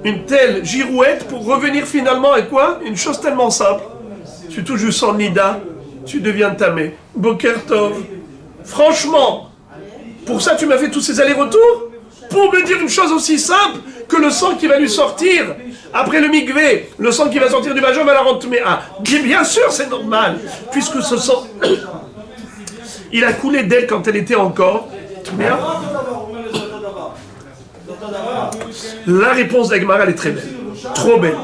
une telle girouette pour revenir finalement à quoi? Une chose tellement simple. Tu touches du sang nida, tu deviens tamé. Boker tov. Franchement, pour ça, tu m'as fait tous ces allers-retours? Pour me dire une chose aussi simple que le sang qui va lui sortir après le mikvé, le sang qui va sortir du vagin va la rendre tméa. Bien sûr, c'est normal, puisque ce sang, il a coulé d'elle quand elle était encore tméa. La réponse d'Agmara, elle est très belle, trop belle.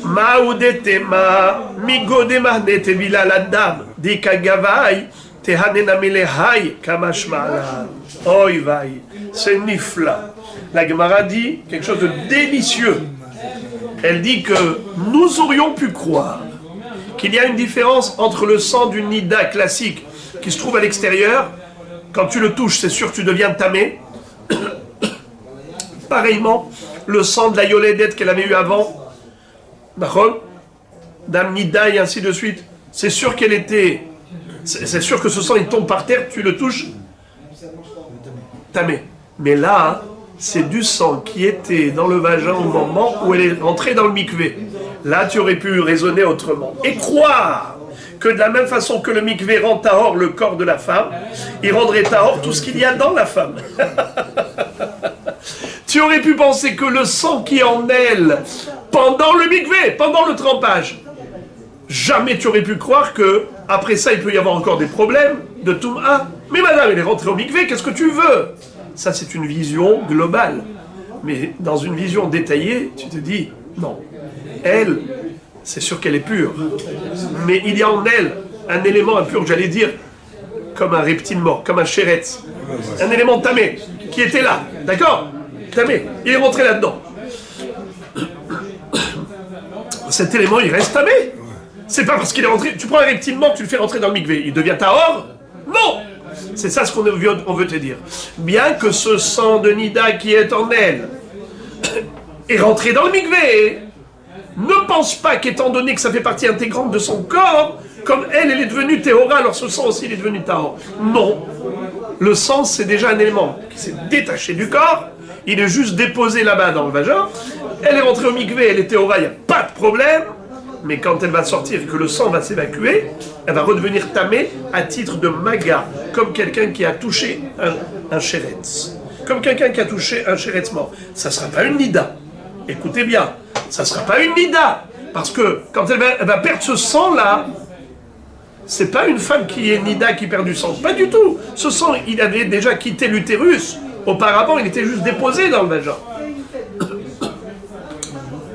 Maoudetema, migodema netevila la dame, dikagavai, tehanena melehai, kamashmala. Oi vai, c'est nifla. La Gemara dit quelque chose de délicieux. Elle dit que nous aurions pu croire qu'il y a une différence entre le sang du nida classique qui se trouve à l'extérieur. Quand tu le touches, c'est sûr que tu deviens tamé. Pareillement, le sang de la yoledette qu'elle avait eu avant, dame nida et ainsi de suite, c'est sûr qu'elle était... C'est sûr que ce sang il tombe par terre, tu le touches, tamé. Mais là, c'est du sang qui était dans le vagin au moment où elle est rentrée dans le mikvé. Là, tu aurais pu raisonner autrement. Et croire que de la même façon que le mikvé rend tahor le corps de la femme, il rendrait tahor tout ce qu'il y a dans la femme. Tu aurais pu penser que le sang qui est en elle, pendant le mikvé, pendant le trempage, jamais tu aurais pu croire que après ça, il peut y avoir encore des problèmes de Toum'a. Mais madame, elle est rentrée au mikvé, qu'est-ce que tu veux? Ça, c'est une vision globale. Mais dans une vision détaillée, tu te dis, non. Elle, c'est sûr qu'elle est pure. Mais il y a en elle un élément impur, j'allais dire, comme un reptile mort, comme un chéretz. Un élément tamé, qui était là. D'accord? Tamé. Il est rentré là-dedans. Cet élément, il reste tamé. C'est pas parce qu'il est rentré... Tu prends un reptile mort, tu le fais rentrer dans le mikvé. Il devient tahor? Non! C'est ça ce qu'on veut te dire. Bien que ce sang de nida qui est en elle est rentré dans le mikvé, ne pense pas qu'étant donné que ça fait partie intégrante de son corps, comme elle est devenue théora, alors ce sang aussi il est devenu tahor. Non. Le sang, c'est déjà un élément qui s'est détaché du corps, il est juste déposé là-bas dans le vagin, elle est rentrée au mikvé, elle est théora, il n'y a pas de problème. Mais quand elle va sortir et que le sang va s'évacuer, elle va redevenir tamée à titre de maga, comme quelqu'un qui a touché un chéretz. Comme quelqu'un qui a touché un chéretz mort. Ça ne sera pas une nida. Écoutez bien, ça ne sera pas une nida. Parce que quand elle va perdre ce sang-là, c'est pas une femme qui est nida qui perd du sang. Pas du tout. Ce sang, il avait déjà quitté l'utérus. Auparavant, il était juste déposé dans le vagin.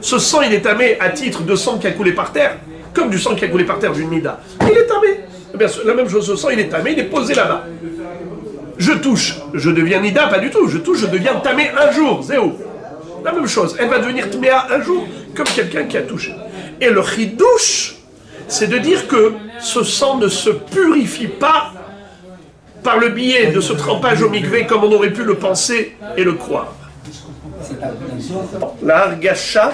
Ce sang, il est tamé à titre de sang qui a coulé par terre, comme du sang qui a coulé par terre d'une nida. Il est tamé. Eh bien, la même chose, ce sang, il est tamé, il est posé là-bas. Je touche, je deviens nida, pas du tout. Je touche, je deviens tamé un jour, zéro. La même chose, elle va devenir tméa un jour, comme quelqu'un qui a touché. Et le chidouche, c'est de dire que ce sang ne se purifie pas par le biais de ce trempage au mikvé comme on aurait pu le penser et le croire. La hargasha,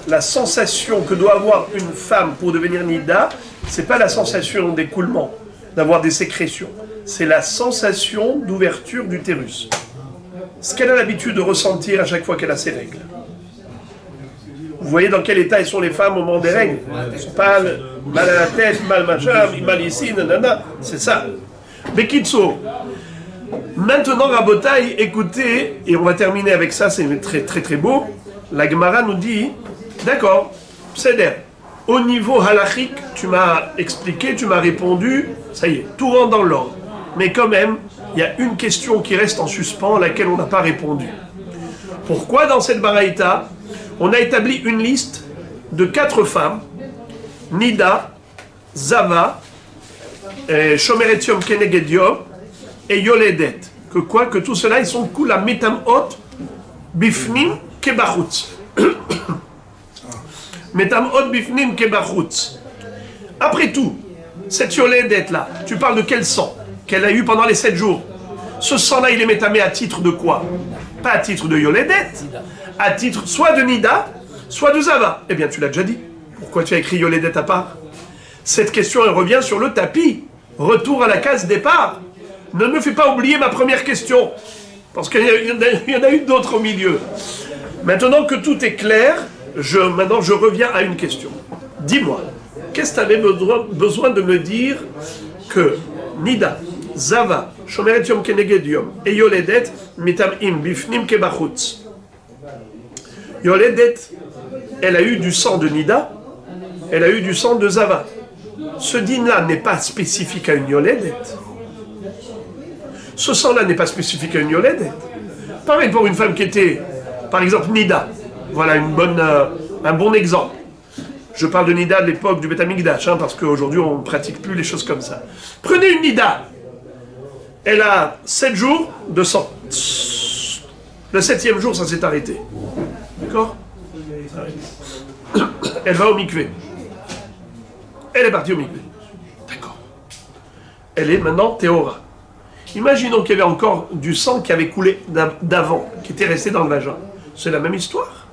la sensation que doit avoir une femme pour devenir nida, c'est pas la sensation d'écoulement, d'avoir des sécrétions. C'est la sensation d'ouverture d'utérus. Ce qu'elle a l'habitude de ressentir à chaque fois qu'elle a ses règles. Vous voyez dans quel état sont les femmes au moment des règles? Elles sont pâles, mal à la tête, mal machin, mal ici, nanana. C'est ça. Bekitso. Maintenant, Rabotai, écoutez, et on va terminer avec ça, c'est très très très beau. La Gemara nous dit, d'accord, c'est au niveau halachique, tu m'as expliqué, tu m'as répondu, ça y est, tout rentre dans l'ordre. Mais quand même, il y a une question qui reste en suspens, à laquelle on n'a pas répondu. Pourquoi dans cette baraïta, on a établi une liste de 4 femmes, Nida, Zava, Shomeret Yom Keneged Yom et Yoledet. Que quoi? Que tout cela, ils sont Kula Metamot Bifnim Kebachutz. Metamot Bifnim Kebachutz. Après tout, cette Yoledet là, tu parles de quel sang qu'elle a eu pendant les 7 jours? Ce sang-là, il est métamé à titre de quoi? Pas à titre de Yoledet, à titre soit de Nida, soit de Zava. Eh bien, tu l'as déjà dit. Pourquoi tu as écrit Yoledet à part? Cette question, elle revient sur le tapis. Retour à la case départ. Ne me fais pas oublier ma première question, parce qu'il y en a eu d'autres au milieu. Maintenant que tout est clair, maintenant je reviens à une question. Dis-moi, qu'est-ce que tu avais besoin de me dire que Nida, Zava, Shomeret Yom Keneged Yom et Yoledet Mitamim Bifnim Kebachutz. Yoledet, elle a eu du sang de Nida, elle a eu du sang de Zava. Ce din-là n'est pas spécifique à une Yoledet. Ce sang-là n'est pas spécifique à une Yoledet. Pareil pour une femme qui était, par exemple, Nida. Voilà un bon exemple. Je parle de Nida de l'époque du Beth Amikdash, parce qu'aujourd'hui on ne pratique plus les choses comme ça. Prenez une Nida. Elle a 7 jours de sang. Le 7e jour, ça s'est arrêté. D'accord? Elle va au mikvé. Elle est partie au mikvé. D'accord. Elle est maintenant Théora. Imaginons qu'il y avait encore du sang qui avait coulé d'avant, qui était resté dans le vagin. C'est la même histoire.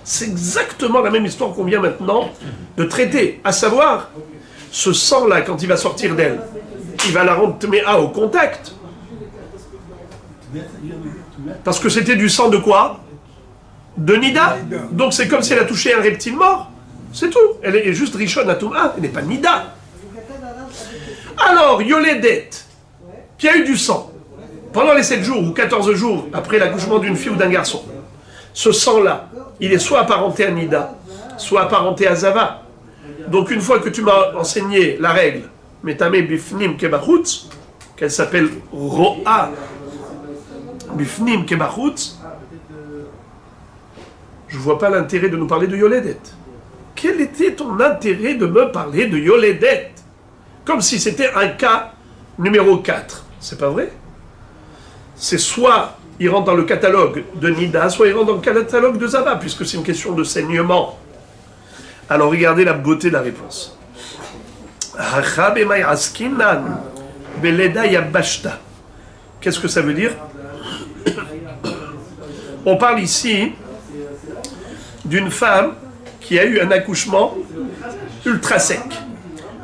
C'est exactement la même histoire qu'on vient maintenant de traiter. À savoir, ce sang-là, quand il va sortir d'elle, il va la rendre tméa au contact. Parce que c'était du sang de quoi? De Nida. Donc c'est comme si elle a touché un reptile mort. C'est tout. Elle est juste Rishon Atouma, elle n'est pas Nida. Alors, Yoledet, qui a eu du sang, pendant les 7 jours ou 14 jours après l'accouchement d'une fille ou d'un garçon, ce sang-là, il est soit apparenté à Nida, soit apparenté à Zava. Donc une fois que tu m'as enseigné la règle, Metame Bifnim Kebachutz, qu'elle s'appelle Ro'a Bifnim Kebachutz, je ne vois pas l'intérêt de nous parler de Yoledet. Quel était ton intérêt de me parler de Yoledet? Comme si c'était un cas numéro 4. C'est pas vrai? C'est soit il rentre dans le catalogue de Nida, soit il rentre dans le catalogue de Zava, puisque c'est une question de saignement. Alors regardez la beauté de la réponse. Qu'est-ce que ça veut dire? On parle ici d'une femme qui a eu un accouchement ultra sec.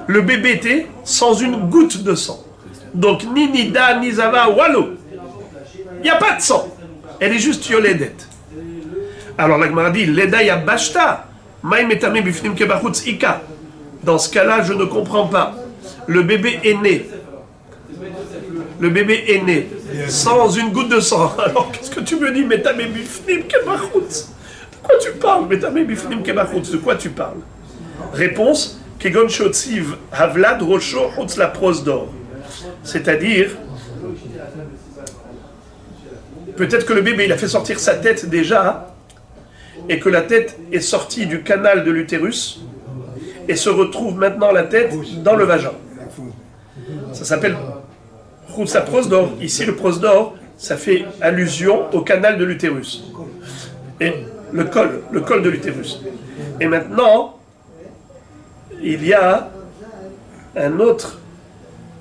Le bébé était sans une goutte de sang. Donc ni Nida, ni Zava, wallo. Il n'y a pas de sang. Elle est juste Yoledet. Alors la Gemara dit, Leda Yabashta, Maï Metame Bifnim Kebachutz Ika. Dans ce cas-là, je ne comprends pas. Le bébé est né. Le bébé est né sans une goutte de sang. Alors qu'est-ce que tu me dis, Metame Bifnim Kebachutz? De quoi tu parles, Metame Bifnim Kebachutz? De quoi tu parles? Réponse, Kegon Shotziv Havlad Rocho Hutz la Prosdor. C'est-à-dire, peut-être que le bébé, il a fait sortir sa tête déjà, et que la tête est sortie du canal de l'utérus, et se retrouve maintenant la tête dans le vagin. Ça s'appelle Hutz la Prosdor. Ici, le prosdor, ça fait allusion au canal de l'utérus. Et le col de l'utérus. Et maintenant, il y a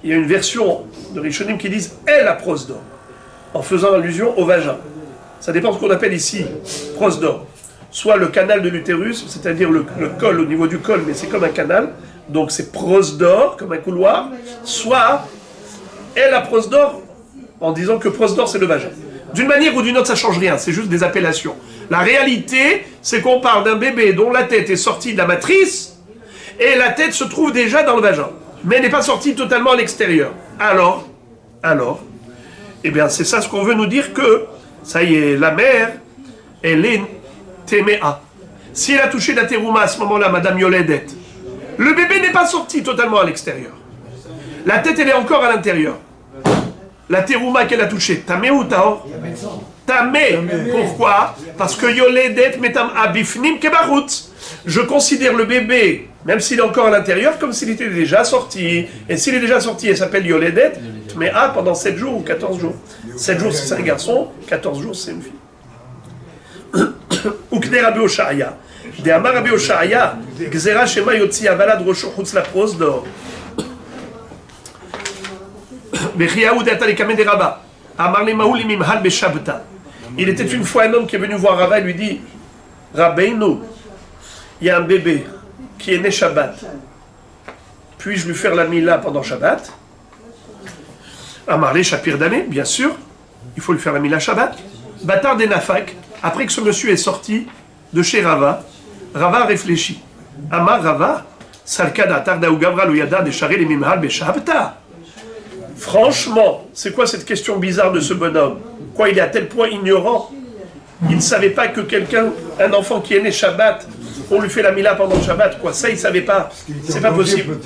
une version de Rishonim qui disent « elle a prosdor », en faisant allusion au vagin. Ça dépend de ce qu'on appelle ici prosdor. Soit le canal de l'utérus, c'est-à-dire le col au niveau du col, mais c'est comme un canal, donc c'est prosdor, comme un couloir, soit elle a prosdor, en disant que prosdor c'est le vagin. D'une manière ou d'une autre, ça ne change rien, c'est juste des appellations. La réalité, c'est qu'on parle d'un bébé dont la tête est sortie de la matrice, et la tête se trouve déjà dans le vagin, mais elle n'est pas sortie totalement à l'extérieur. Alors, eh bien c'est ça ce qu'on veut nous dire que, ça y est, la mère, elle est téméa. Si elle a touché la terouma à ce moment-là, Madame Yoledet, le bébé n'est pas sorti totalement à l'extérieur. La tête, elle est encore à l'intérieur. La terouma qu'elle a touchée, tamé ou taor? Tamé. Pourquoi? Parce que Yoledet metam abifnim kebachutz. Je considère le bébé Même s'il est encore à l'intérieur, comme s'il était déjà sorti. Et s'il est déjà sorti, il s'appelle Yoledet, mais pendant 7 jours ou 14 jours. 7 jours, c'est un garçon, 14 jours, c'est une fille. Ukne Rabbi Oshaya. De Amar Rabbi Oshaya, Gzera Shema Yotzi Avalad Rosho Chutz La Prosdor. Bechiaoud Atale Kamen de Rabba. Amar Le Maoul Mimhal Beshabta. Il était une fois un homme qui est venu voir Rava et lui dit, Rabbeinu, il y a un bébé qui est né Shabbat. Puis-je lui faire la mila pendant Shabbat? Amarlé Shapir d'année, bien sûr. Il faut lui faire la mila Shabbat. Batar des Nafak, après que ce monsieur est sorti de chez Rava, Rava réfléchit. Amar Rava, Salkada Tarda ou Gavra Louyada de Charé les Mimhal Beshabta. Franchement, c'est quoi cette question bizarre de ce bonhomme? Quoi, il est à tel point ignorant? Il ne savait pas que quelqu'un, un enfant qui est né Shabbat, on lui fait la mila pendant le Shabbat, quoi. Ça, il ne savait pas. C'est pas possible.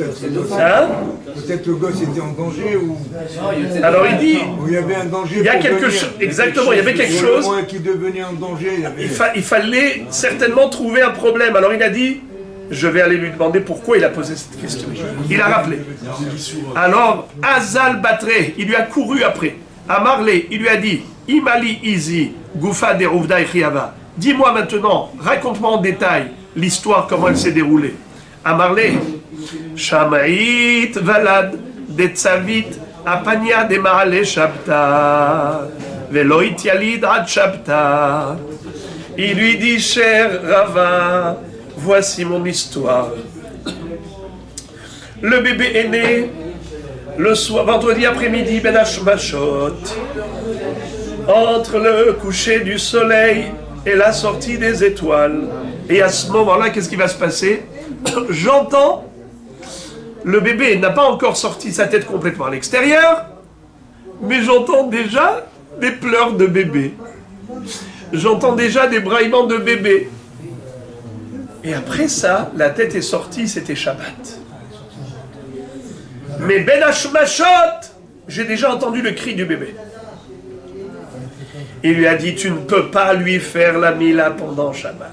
Hein? Peut-être le gosse était en danger ou... Alors il dit... Ou il y avait un danger. Il y a quelque chose. Exactement, il y avait quelque chose. Qui devenait en danger. Il fallait certainement trouver un problème. Alors il a dit, je vais aller lui demander pourquoi il a posé cette question. Il a rappelé. Alors, Azal Batre, il lui a couru après. Amarlé, il lui a dit, Imali Izi, Goufa de Rouvda et Chiava. Dis-moi maintenant, raconte-moi en détail l'histoire, comment elle s'est déroulée. Amarlé, Shamaït Valad, Detzavit, Apania de Maale Shabta, Veloit Yalid Ad Shabta. Il lui dit, cher Rava, voici mon histoire. Le bébé est né le soir, vendredi après-midi, Ben Hashmashot, entre le coucher du soleil et la sortie des étoiles. Et à ce moment-là, qu'est-ce qui va se passer? J'entends, le bébé n'a pas encore sorti sa tête complètement à l'extérieur, mais j'entends déjà des pleurs de bébé. J'entends déjà des braillements de bébé. Et après ça, la tête est sortie, c'était Shabbat. Mais Ben Hashmashot, j'ai déjà entendu le cri du bébé. Il lui a dit, tu ne peux pas lui faire la mila pendant Shabbat.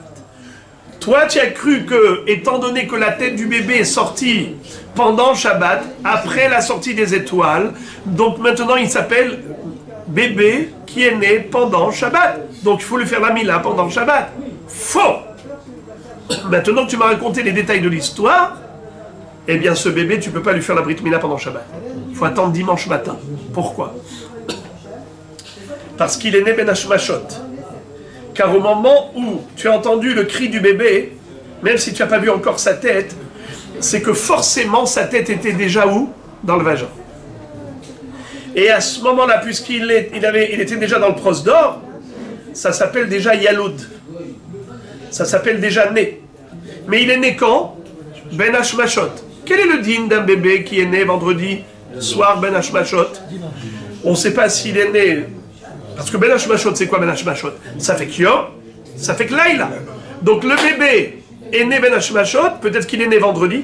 Toi, tu as cru que, étant donné que la tête du bébé est sortie pendant Shabbat, après la sortie des étoiles, donc maintenant il s'appelle bébé qui est né pendant Shabbat. Donc il faut lui faire la mila pendant Shabbat. Faux! Maintenant que tu m'as raconté les détails de l'histoire, eh bien ce bébé, tu ne peux pas lui faire la brit mila pendant Shabbat. Il faut attendre dimanche matin. Pourquoi? Parce qu'il est né Ben Hashmashot. Car au moment où tu as entendu le cri du bébé, même si tu n'as pas vu encore sa tête, c'est que forcément sa tête était déjà où? Dans le vagin. Et à ce moment-là, puisqu'il était déjà dans le prosdor, ça s'appelle déjà Yaloud. Ça s'appelle déjà né. Mais il est né quand? Ben Hashmashot. Quel est le din d'un bébé qui est né vendredi soir Ben Hashmashot? On ne sait pas s'il est né... Parce que Ben Hashmashot, c'est quoi Ben Hashmashot? Ça fait Kiyom, ça fait Laïla. Donc le bébé est né Ben Hashmashot, peut-être qu'il est né vendredi,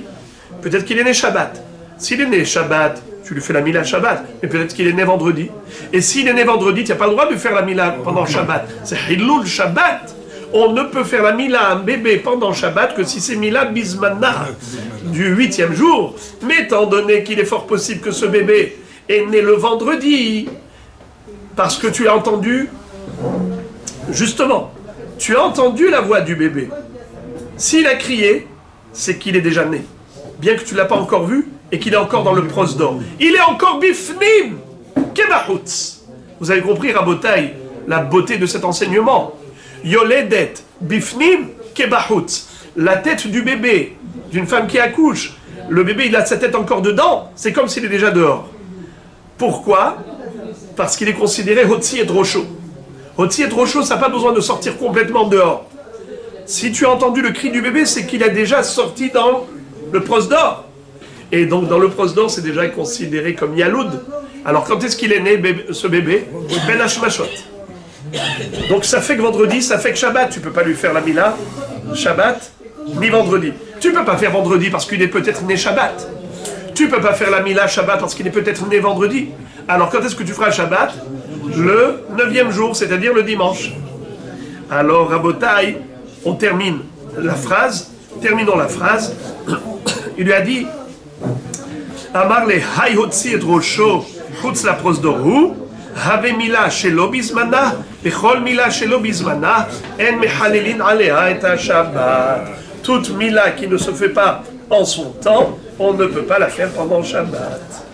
peut-être qu'il est né Shabbat. S'il est né Shabbat, tu lui fais la mila Shabbat, mais peut-être qu'il est né vendredi. Et s'il est né vendredi, tu n'as pas le droit de lui faire la mila pendant Shabbat. C'est Hilul Shabbat. On ne peut faire la mila à un bébé pendant Shabbat que si c'est mila bismana du 8e jour. Mais étant donné qu'il est fort possible que ce bébé est né le vendredi, parce que tu as entendu, justement, tu as entendu la voix du bébé. S'il a crié, c'est qu'il est déjà né. Bien que tu ne l'as pas encore vu et qu'il est encore dans le prosdor. Il est encore bifnim, kebahutz. Vous avez compris, Rabotai, la beauté de cet enseignement. Yoledet, bifnim, kebahutz. La tête du bébé, d'une femme qui accouche, le bébé il a sa tête encore dedans, c'est comme s'il est déjà dehors. Pourquoi? Parce qu'il est considéré Hotzi et Drosho. Hotzi et Drosho, ça n'a pas besoin de sortir complètement dehors. Si tu as entendu le cri du bébé, c'est qu'il a déjà sorti dans le prosdor. Et donc dans le prosdor, c'est déjà considéré comme Yaloud. Alors quand est-ce qu'il est né, ce bébé? Ben Hashmashot. Donc ça fait que vendredi, ça fait que Shabbat. Tu ne peux pas lui faire la mila Shabbat, ni vendredi. Tu ne peux pas faire vendredi parce qu'il est peut-être né Shabbat. Tu ne peux pas faire la mila Shabbat parce qu'il est peut-être né vendredi. Alors quand est-ce que tu feras le Shabbat? Le 9e jour, c'est-à-dire le dimanche. Alors Rabotai, on termine la phrase. Terminons la phrase. Il lui a dit, Amar le hay hotzi et rosho chutz la prosdoru, have mila shelo bizmana, bechol mila shelo bizmana, en mechalelin alea et Shabbat. Toute mila qui ne se fait pas en son temps, on ne peut pas la faire pendant Shabbat.